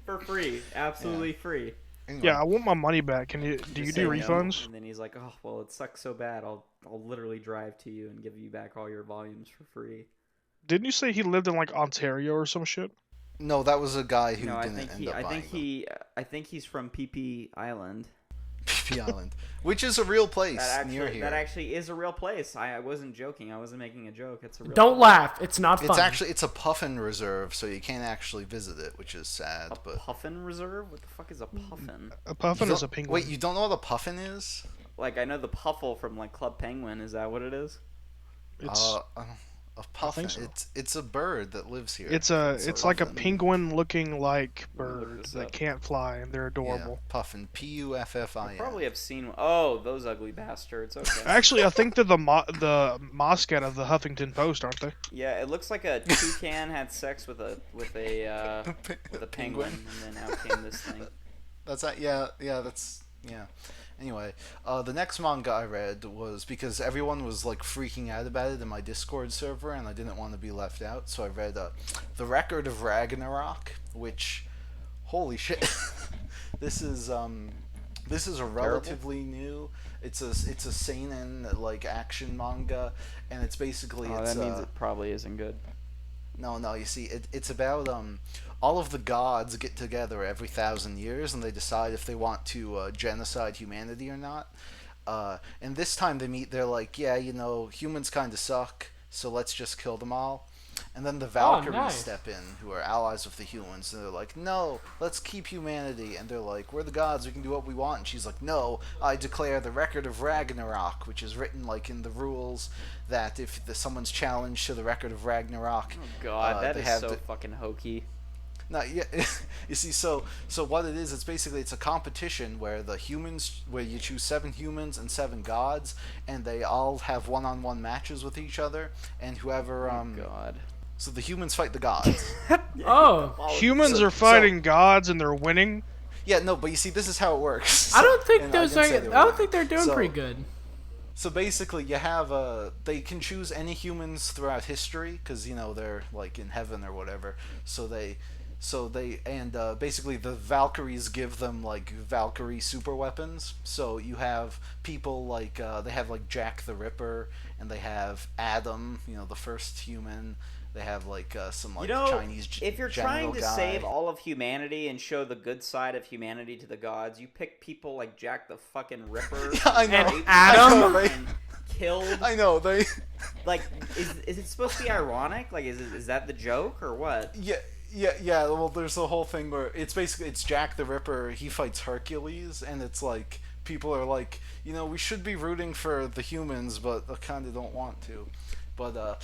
For free. Absolutely free. Anyway. Yeah, I want my money back. Do you Just do say no, refunds? and then he's like, "Oh, well, it sucks so bad. I'll literally drive to you and give you back all your volumes for free." Didn't you say he lived in like Ontario or some shit? No, that was a guy who No, I didn't think end he. up I buying think them. he. I think he's from PP Island. PP Island, which is a real place That near actually, here. that actually is a real place. I wasn't joking. I wasn't making a joke. It's a real. Don't place. laugh. It's not fun. It's a puffin reserve, so you can't actually visit it, which is sad. A But puffin reserve? What the fuck is a puffin? A puffin You is a don't- penguin. Wait, you don't know what a puffin is? Like I know the puffle from like Club Penguin. Is that what it is? It's A puffin. so. It's a bird that lives here. it's like a puffin. penguin looking like Let me look bird this that up. can't fly, and they're Yeah, adorable. puffin. Puffin. Probably have seen. Oh, those ugly bastards. Okay. Actually, I think they're the mascot of the Huffington Post, aren't they? Yeah, it looks like a toucan had sex with a penguin, and then out came this thing. That's that. Yeah. That's yeah. Anyway, the next manga I read was because everyone was like freaking out about it in my Discord server, and I didn't want to be left out, so I read The Record of Ragnarok, which, holy shit, this is a relatively new. It's a seinen like action manga, and it's basically Oh, it's that means it probably isn't good. No. You see, it's about all of the gods get together every 1,000 years, and they decide if they want to genocide humanity or not. And this time they meet. They're like, yeah, humans kind of suck, so let's just kill them all. And then the Valkyries nice. step in, who are allies with the humans, and they're like, no, let's keep humanity. And they're like, we're the gods, we can do what we want. And she's like, no, I declare the record of Ragnarok, which is written like in the rules that if someone's challenged to the record of Ragnarok, Oh God, that they is have so to- fucking hokey. no, yeah, you see, so what it is, it's a competition where where you choose 7 humans and 7 gods, and they all have one-on-one matches with each other, and whoever God. so the humans fight the gods. Oh, Humans are fighting gods, and they're winning. Yeah, no, but you see, this is how it works. I don't think And I those didn't are. say I they don't were. think they're doing So- pretty good. So basically, you have they can choose any humans throughout history because they're like in heaven or whatever. Basically the Valkyries give them like Valkyrie super weapons. So you have people like they have like Jack the Ripper, and they have Adam, the first human. They have like some like Chinese if you're general trying to guy. save all of humanity and show the good side of humanity to the gods, you pick people like Jack the fucking Ripper I know. And raped Adam? and killed. I know they. Like, is it supposed to be ironic? Like, is that the joke or what? Yeah. Well, there's the whole thing where it's Jack the Ripper. He fights Hercules, and it's like people are like, we should be rooting for the humans, but I kind of don't want to. But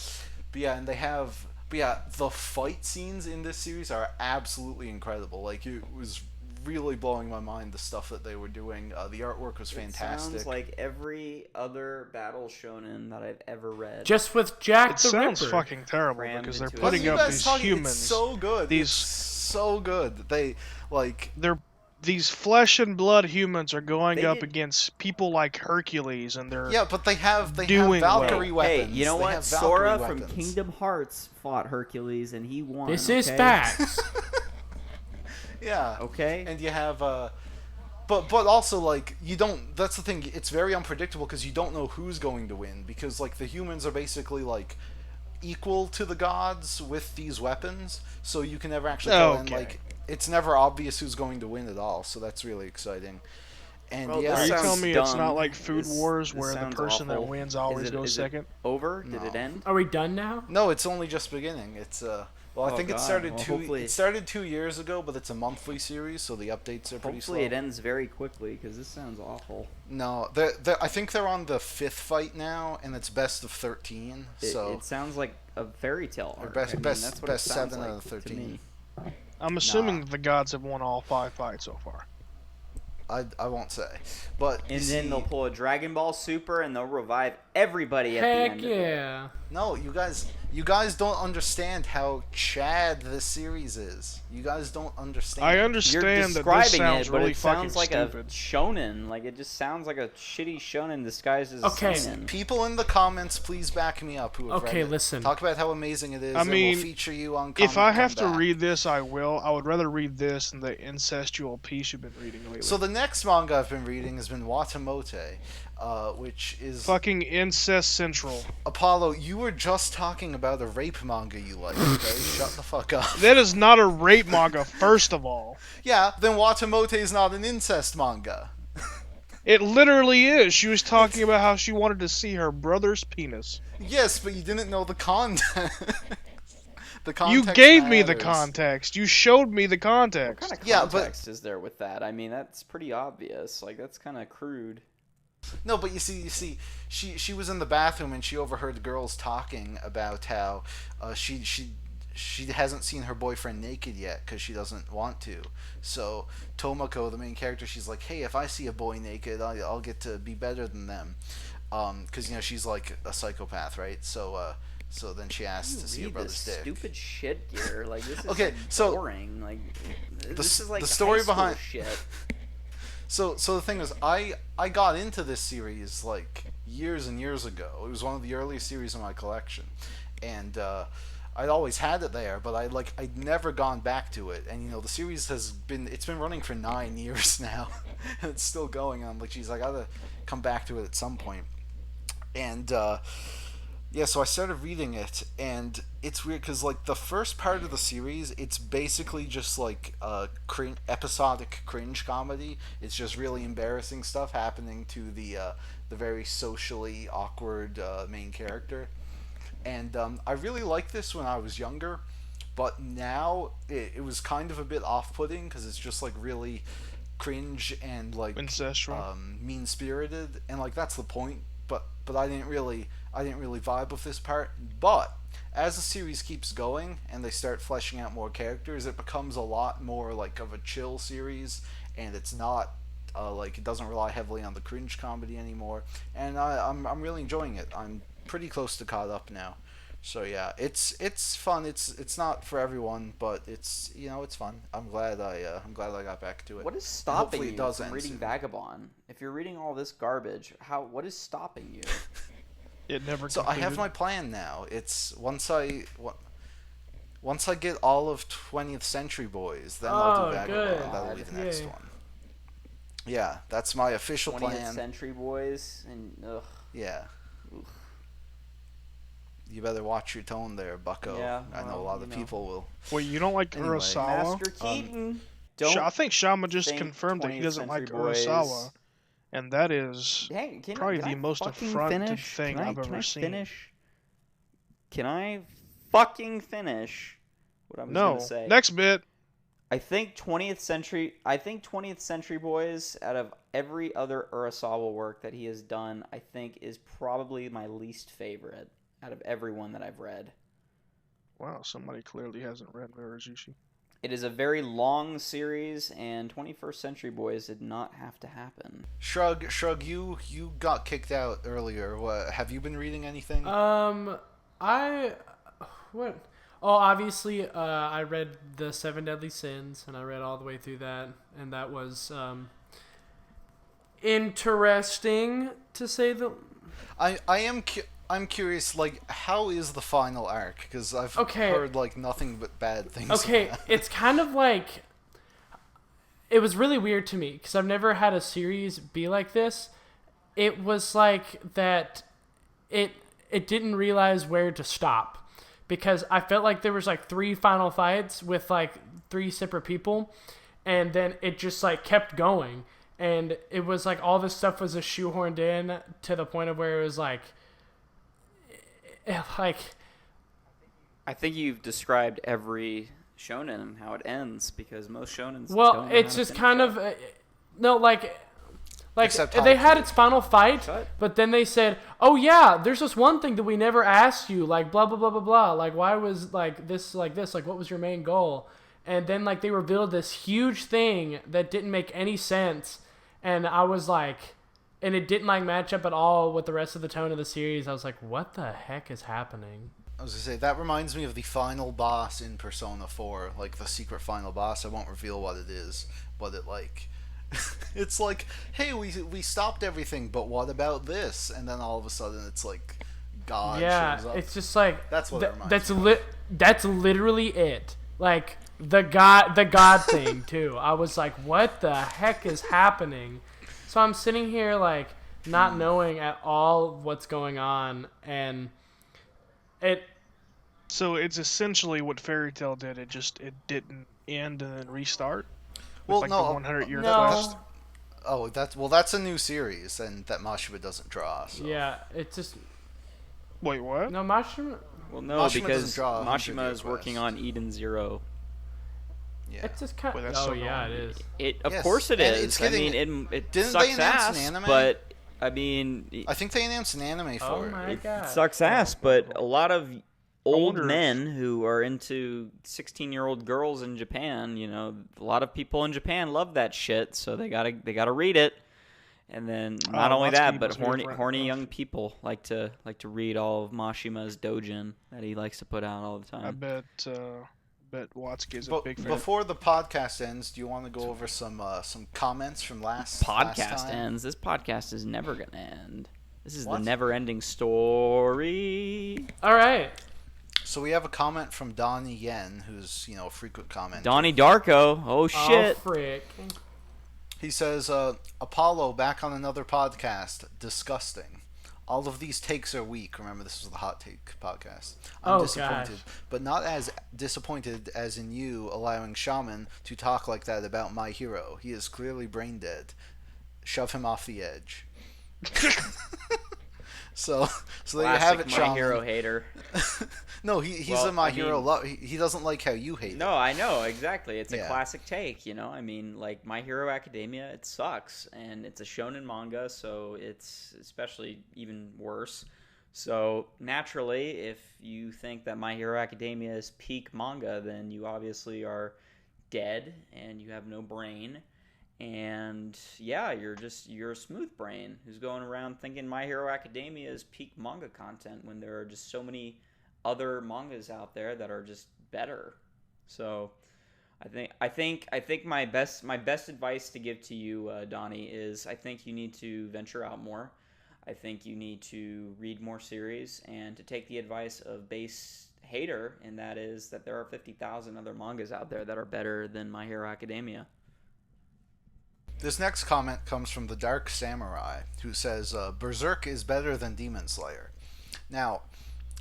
yeah, and they have But yeah, the fight scenes in this series are absolutely incredible. Like, it was really blowing my mind, the stuff that they were doing. The artwork was fantastic. It sounds like every other battle shonen that I've ever read. Just with Jack It the sounds Ripper. fucking terrible Crammed because they're into it. putting You up guys these talking- humans. It's so good. These It's so good. They, like... These flesh and blood humans are going They up did- against people like Hercules, and they're Yeah, but they have doing well. Valkyrie weapons. Hey, you know They what? have Valkyrie Sora from weapons. Kingdom Hearts fought Hercules, and he won. This is okay? facts. Yeah. Okay. And you have but also, like, you don't, that's the thing, it's very unpredictable because you don't know who's going to win, because, like, the humans are basically, like, equal to the gods with these weapons, so you can never actually tell, and, like, it's never obvious who's going to win at all, so that's really exciting. And Well, yeah, Are you sounds telling me it's dumb. not like Food This- Wars this where the sounds person that awful. wins always Is it- goes is it second? Over? Did No. it end? Are we done now? no, it's only just beginning. It's well, I Oh, think God. it started Well, two. hopefully- It started 2 years ago, but it's a monthly series, so the updates are pretty slow. Hopefully it ends very quickly, because this sounds awful. No, I think they're on the 5th fight now, and it's best of 13. So It sounds like a fairy tale arc. best- I mean, best- that's what best it sounds 7 out like of to 13. me. I'm assuming that the gods have won all 5 fights so far. I won't say, but you And see, then they'll pull a Dragon Ball Super, and they'll revive everybody at the Heck end of it. yeah. no, you guys don't understand how Chad this series is. You guys don't understand. I You're understand that this describing sounds it, but really it fucking sounds like stupid. a shonen. Like, it just sounds like a shitty shonen disguised as a Okay. seinen. People in the comments, please back me up who have Okay, read it. listen. Talk about how amazing it is. I and mean, we'll feature you on. If I Comment have to Comeback. read this, I will. I would rather read this than the incestual piece you've been reading lately. So the next manga I've been reading has been Watamote, which is fucking incest central. Apollo. You were just talking about a rape manga you like. Okay, shut the fuck up. That is not a rape manga, first of all. Yeah, then Watamote is not an incest manga. It literally is. She was talking about how she wanted to see her brother's penis. Yes, but you didn't know the content. The You context gave me the matters. context. You showed me the What context. kind of Yeah, but- context is there with that? I mean, that's pretty obvious. Like, that's kind of crude. No, but you see, she was in the bathroom and she overheard the girls talking about how she hasn't seen her boyfriend naked yet because she doesn't want to. So Tomoko, the main character, she's like, hey, if I see a boy naked, I'll get to be better than them, because she's like a psychopath, right? So then she asked to see her Read brother's this dick. stupid shit here. Like, this is Okay, like, so boring. Like, this is like the story high school behind- shit. So the thing is, I got into this series like years and years ago. It was one of the earliest series in my collection, and I'd always had it there, but I'd never gone back to it. And the series it's been running for 9 years now, and it's still going on. Like, geez, I gotta come back to it at some point. And yeah, so I started reading it, and it's weird because like the first part of the series, it's basically just like episodic cringe comedy. It's just really embarrassing stuff happening to the very socially awkward main character, and I really liked this when I was younger, but now it was kind of a bit off-putting because it's just like really cringe and like Incestual. mean-spirited, and like that's the point. But I didn't really vibe with this part. But as the series keeps going and they start fleshing out more characters, it becomes a lot more like of a chill series, and it's not like it doesn't rely heavily on the cringe comedy anymore. And I'm really enjoying it. I'm pretty close to caught up now. So yeah, it's fun. It's not for everyone, but it's it's fun. I'm glad I got back to it. What is stopping Hopefully it you does from end reading soon. Vagabond? If you're reading all this garbage, what is stopping you? It never. So I have completed. my plan now. It's once I get all of 20th Century Boys, then I'll Oh, do Vagabond. good. That'll be the next Yay. one. Yeah, that's my official 20th plan. Century Boys, and ugh. Yeah. You better watch your tone there, Bucko. Yeah, I know a well, lot of people will. Wait, you don't like Anyway. Urasawa? Master Keaton. Don't I think Shama just think confirmed that he 20th doesn't like Century Boys- Urasawa, and that is Hey, probably can the I most fucking affronted finish? thing Can I- I've can ever I seen. Finish? Can I fucking finish what I was no. gonna say? Next bit. I think 20th Century Boys, out of every other Urasawa work that he has done, I think is probably my least favorite out of everyone that I've read. Wow, somebody clearly hasn't read Mirazushi. It is a very long series, and 21st Century Boys did not have to happen. Shrug. You got kicked out earlier. What, have you been reading anything? I what? Oh, obviously, I read the Seven Deadly Sins, and I read all the way through that, and that was interesting to say the. I'm curious, like, how is the final arc? Because I've heard, like, nothing but bad things. Okay, it's kind of like... It was really weird to me, because I've never had a series be like this. It was like that it didn't realize where to stop. Because I felt like there was, like, 3 final fights with, like, 3 separate people, and then it just, like, kept going. And it was like all this stuff was just shoehorned in to the point of where it was like... I think you've described every shonen and how it ends, because most shonens. Well, don't know it's how to just finish kind up. of no, like Except they had Haikyuu. its final fight, but then they said, "Oh yeah, there's this one thing that we never asked you, like blah blah blah blah blah. Like why was like this, like what was your main goal?" And then like they revealed this huge thing that didn't make any sense, and I was like. And it didn't like match up at all with the rest of the tone of the series. I was like, what the heck is happening? I was gonna say, that reminds me of the final boss in Persona 4, like the secret final boss. I won't reveal what it is, but it like, it's like, hey, we stopped everything, but what about this? And then all of a sudden, it's like, God shows up. It's just like That's what it reminds me of. That's literally it. Like the God thing too. I was like, what the heck is happening? So I'm sitting here like not knowing at all what's going on, and it. So it's essentially what Fairy Tail did. It didn't end and then restart. Well, like no, the 100-year no. quest. Oh, that's a new series, and that Mashima doesn't draw. So. Yeah, it's just. Wait, what? No, Mashima. Well, no, Mashima because doesn't draw 100 Mashima year is working quest. on Eden Zero. Yeah. It's just kind Wait, of. that's Oh so yeah, long. it is. Of Yes, course it and is. it's getting- it Didn't sucks they announce ass, an anime? but I mean, I think they announced an anime for Oh it. my god. it sucks ass. But a lot of old wonder if- men who are into 16-year-old girls in Japan, you know, a lot of people in Japan love that shit, so they gotta read it. And then not only Watsuki that, but must be a friend horny of- young people like to read all of Mashima's dojin that he likes to put out all the time. I bet Watsuki is a But big fan. before the podcast ends, do you want to go over some comments from last Podcast time? ends. This podcast is never gonna end. This is What? the never-ending story. All right. So we have a comment from Donnie Yen, who's a frequent commenter. Donnie Darko. Oh shit. Oh frick. He says, Apollo back on another podcast. Disgusting. All of these takes are weak. Remember, this was the Hot Take podcast. I'm Oh, disappointed, gosh. but not as disappointed as in you allowing Shaman to talk like that about my hero. He is clearly brain dead. Shove him off the edge. So there you have Classic it, My Shaman. Hero hater. No, he's Well, a My I Hero. mean- He doesn't like how you hate it. No, I know exactly. It's a Yeah. classic take. I mean, like My Hero Academia, it sucks, and it's a shonen manga, so it's especially even worse. So naturally, if you think that My Hero Academia is peak manga, then you obviously are dead and you have no brain. And yeah, you're a smooth brain who's going around thinking My Hero Academia is peak manga content when there are just so many other mangas out there that are just better. So I think my best advice to give to you, Donnie, is I think you need to venture out more. I think you need to read more series and to take the advice of Base Hater, and that is that there are 50,000 other mangas out there that are better than My Hero Academia. This next comment comes from the Dark Samurai, who says, Berserk is better than Demon Slayer. Now,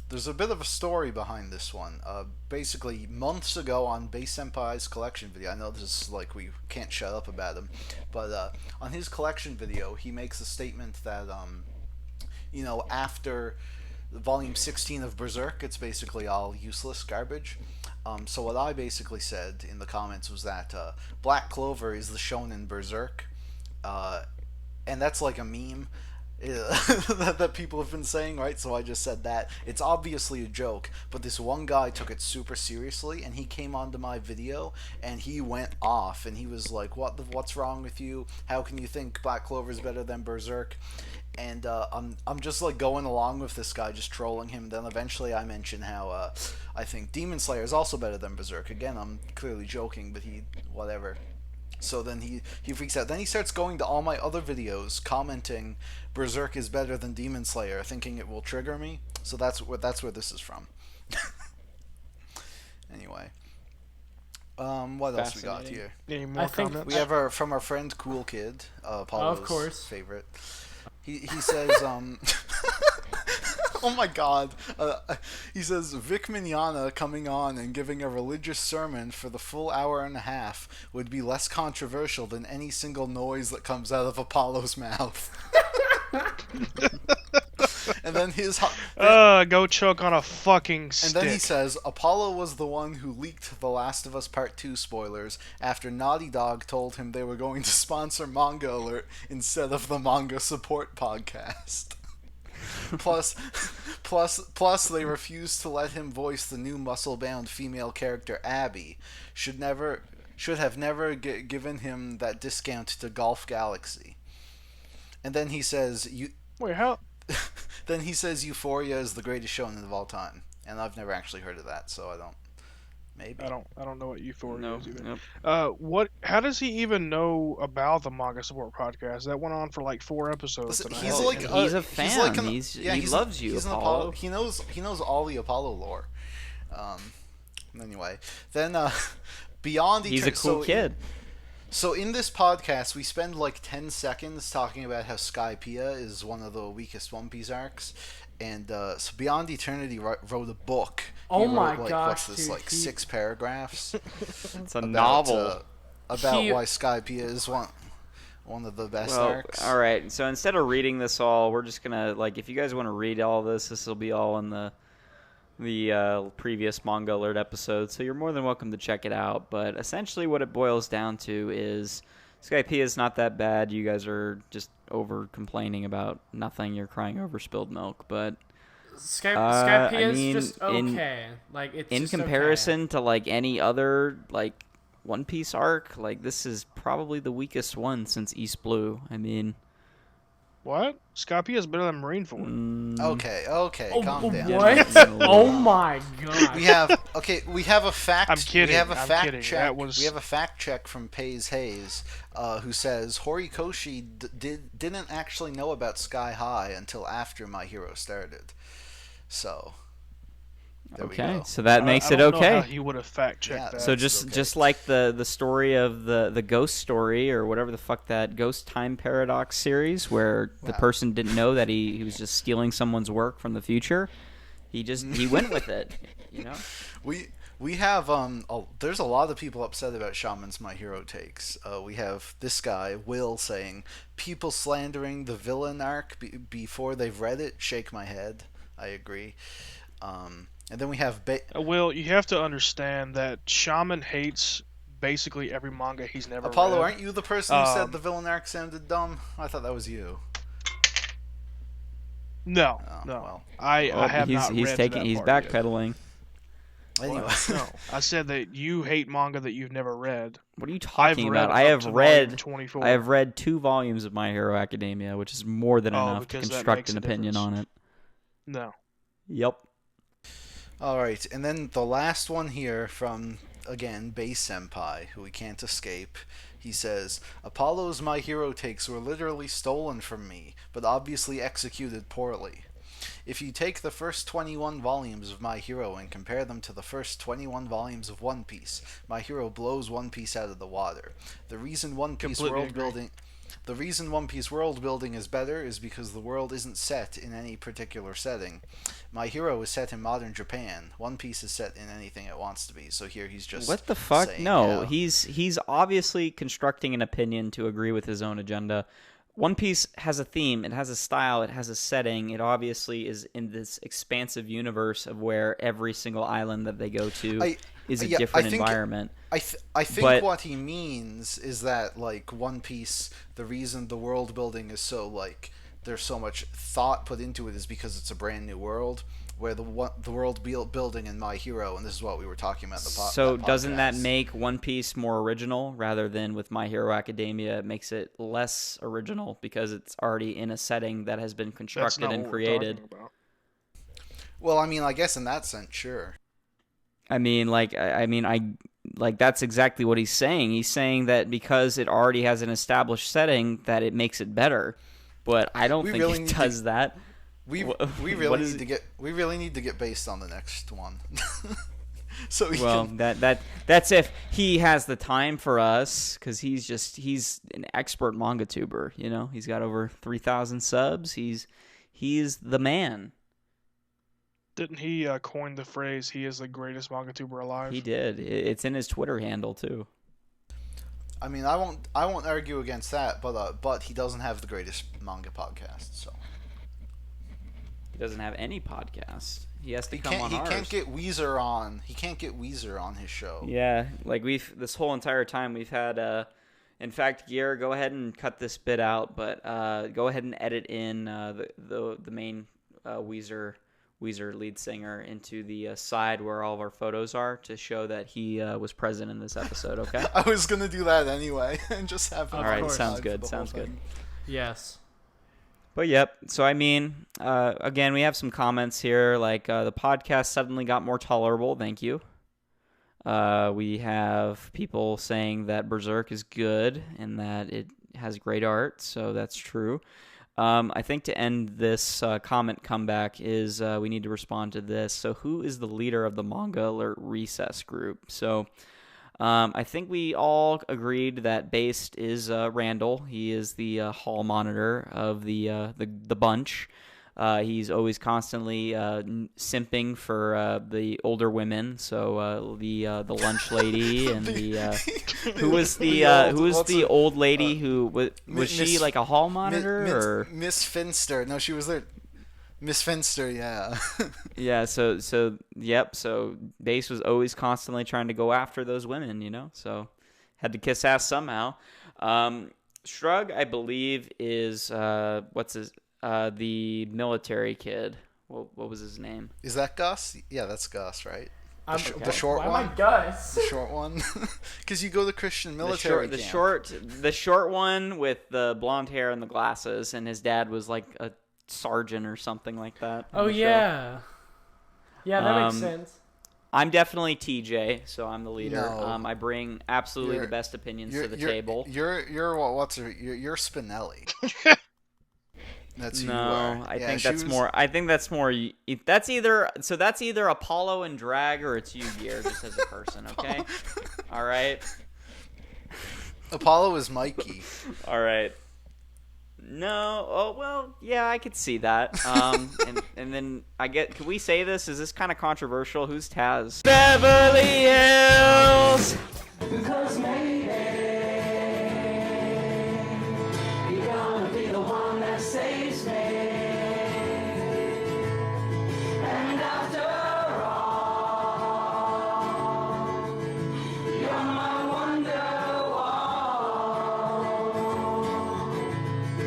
there's a bit of a story behind this one. Basically, months ago on Base Senpai's collection video, I know this is like we can't shut up about him, but on his collection video, he makes a statement that, after volume 16 of Berserk, it's basically all useless garbage. So what I basically said in the comments was that Black Clover is the shonen Berserk, and that's like a meme. that people have been saying, right? So I just said that. It's obviously a joke, but this one guy took it super seriously, and he came onto my video, and he went off, and he was like, what's wrong with you? How can you think Black Clover is better than Berserk? And I'm just like going along with this guy, just trolling him. Then eventually I mention how I think Demon Slayer is also better than Berserk. Again, I'm clearly joking, but whatever. So then he freaks out. Then he starts going to all my other videos, commenting Berserk is better than Demon Slayer, thinking it will trigger me. So that's where this is from. Anyway, what else we got here? Any more comments? We have from our friend Cool Kid, Paulo's of course. favorite. He says, oh my god. He says, Vic Mignogna coming on and giving a religious sermon for the full hour and a half would be less controversial than any single noise that comes out of Apollo's mouth. And then go choke on a fucking stick. And then he says, Apollo was the one who leaked The Last of Us Part 2 spoilers after Naughty Dog told him they were going to sponsor Manga Alert instead of the Manga Support podcast. Plus, they refused to let him voice the new muscle-bound female character Abby. Should have never given him that discount to Golf Galaxy. And then he says, Wait, how? Then he says Euphoria is the greatest shonen of all time, and I've never actually heard of that, so I don't. Maybe I don't know what Euphoria is either. Nope. How does he even know about the Manga Support podcast? That went on for like 4 episodes. Listen, He's a fan. He loves you, Apollo. He knows all the Apollo lore. Anyway, then beyond he's a cool kid. So in this podcast, we spend like 10 seconds talking about how Skypiea is one of the weakest One Piece arcs, and so Beyond Eternity wrote a book. Oh my gosh, gosh, what's this, dude, like 6 paragraphs? It's a novel about why Skypiea is one of the best arcs. All right, so instead of reading this all, we're just gonna if you guys want to read all this will be all in the previous Manga Alert episode, so you're more than welcome to check it out. But essentially what it boils down to is Skypiea is not that bad. You guys are just over complaining about nothing. You're crying over spilled milk. But Skypiea is just okay. It's in just comparison okay. to any other One Piece arc, this is probably the weakest one since East Blue. I mean, what? Skypiea is better than Marineford. Okay, calm down. What? Oh my god. We have a fact. I'm kidding. We have a I'm fact kidding. check. We have a fact check from Pays Hayes, who says Horikoshi didn't actually know about Sky High until after My Hero started. So. There we go. So that makes it I don't okay. know how he would have fact checked that. So just like the story of the ghost story or whatever the fuck that ghost time paradox series where the person didn't know that he was just stealing someone's work from the future. He went with it, you know. We have there's a lot of people upset about Shaman's My Hero takes. We have this guy Will saying people slandering the villain arc before they've read it. Shake my head. I agree. And then we have Will, you have to understand that Shaman hates basically every manga he's never Apollo, read. aren't you the person who said the villain arc sounded dumb? I thought that was you. No. Well. I have not he's read taking that he's part backpedaling. Anyway. No, I said that you hate manga that you've never read. What are you talking about? I have read 2 volumes of My Hero Academia, which is more than enough to construct an opinion on it. No. Yep. Alright, and then the last one here from, again, Base Senpai, who we can't escape. He says, Apollo's My Hero takes were literally stolen from me, but obviously executed poorly. If you take the first 21 volumes of My Hero and compare them to the first 21 volumes of One Piece, My Hero blows One Piece out of the water. The reason One Piece world building is better is because the world isn't set in any particular setting. My Hero is set in modern Japan. One Piece is set in anything it wants to be. So here he's just what the fuck? saying, No, he's obviously constructing an opinion to agree with his own agenda. One Piece has a theme, it has a style, it has a setting. It obviously is in this expansive universe of where every single island that they go to is a different environment. I think what he means is that One Piece, the reason the world building is so there's so much thought put into it is because it's a brand new world, where the world building in My Hero, and this is what we were talking about in the So that doesn't that podcast. make One Piece more original rather than with My Hero Academia? It makes it less original because it's already in a setting that has been That's constructed not and what we're created. talking about. Well, I mean, I guess in that sense, sure. I mean, that's exactly what he's saying. He's saying that because it already has an established setting, that it makes it better. But I don't think it does that. We really need to get based on the next one. So that's if he has the time for us, because he's an expert manga tuber. You know, he's got over 3,000 subs. He's the man. Didn't he coin the phrase, he is the greatest manga tuber alive? He did. It's in his Twitter handle, too. I mean, I won't argue against that, but he doesn't have the greatest manga podcast, so. He doesn't have any podcast. He has to come on ours. He can't get Weezer on. He can't get Weezer on his show. Yeah, like this whole entire time we've had in fact, Gear, go ahead and cut this bit out, but go ahead and edit in the main Weezer lead singer into the side where all of our photos are to show that he was present in this episode, okay? I was going to do that anyway and just have him. All right, sounds good. Yes. But yep, so I mean, again, we have some comments here, like the podcast suddenly got more tolerable, thank you. We have people saying that Berserk is good and that it has great art, so that's true. I think to end this comment comeback is we need to respond to this. So who is the leader of the Manga Alert Recess group? So I think we all agreed that Based is Randall. He is the hall monitor of the bunch. He's always constantly simping for the older women. So the lunch lady and who was the old lady who was she like a hall monitor or Miss Finster? No, she was there. Miss Finster, yeah. Yeah, so yep, so Base was always constantly trying to go after those women, you know, so had to kiss ass somehow. Shrug, I believe, is the military kid. What was his name? Is that Gus? Yeah, that's Gus, right? The short Why one. am I Gus? The short one, because you go to Christian military the camp. short one with the blonde hair and the glasses, and his dad was like a sergeant or something like that. Oh yeah, yeah, that makes sense. I'm definitely TJ, so I'm the leader. No. I bring absolutely the best opinions to the table. You're Spinelli. That's who you No, are. I think that's more. I think that's more. That's either Apollo and drag, or it's you, Gear, just as a person. Okay, all right. Apollo is Mikey. All right. No. Oh well. Yeah, I could see that. And then Can we say this? Is this kind of controversial? Who's Taz? Beverly Hills.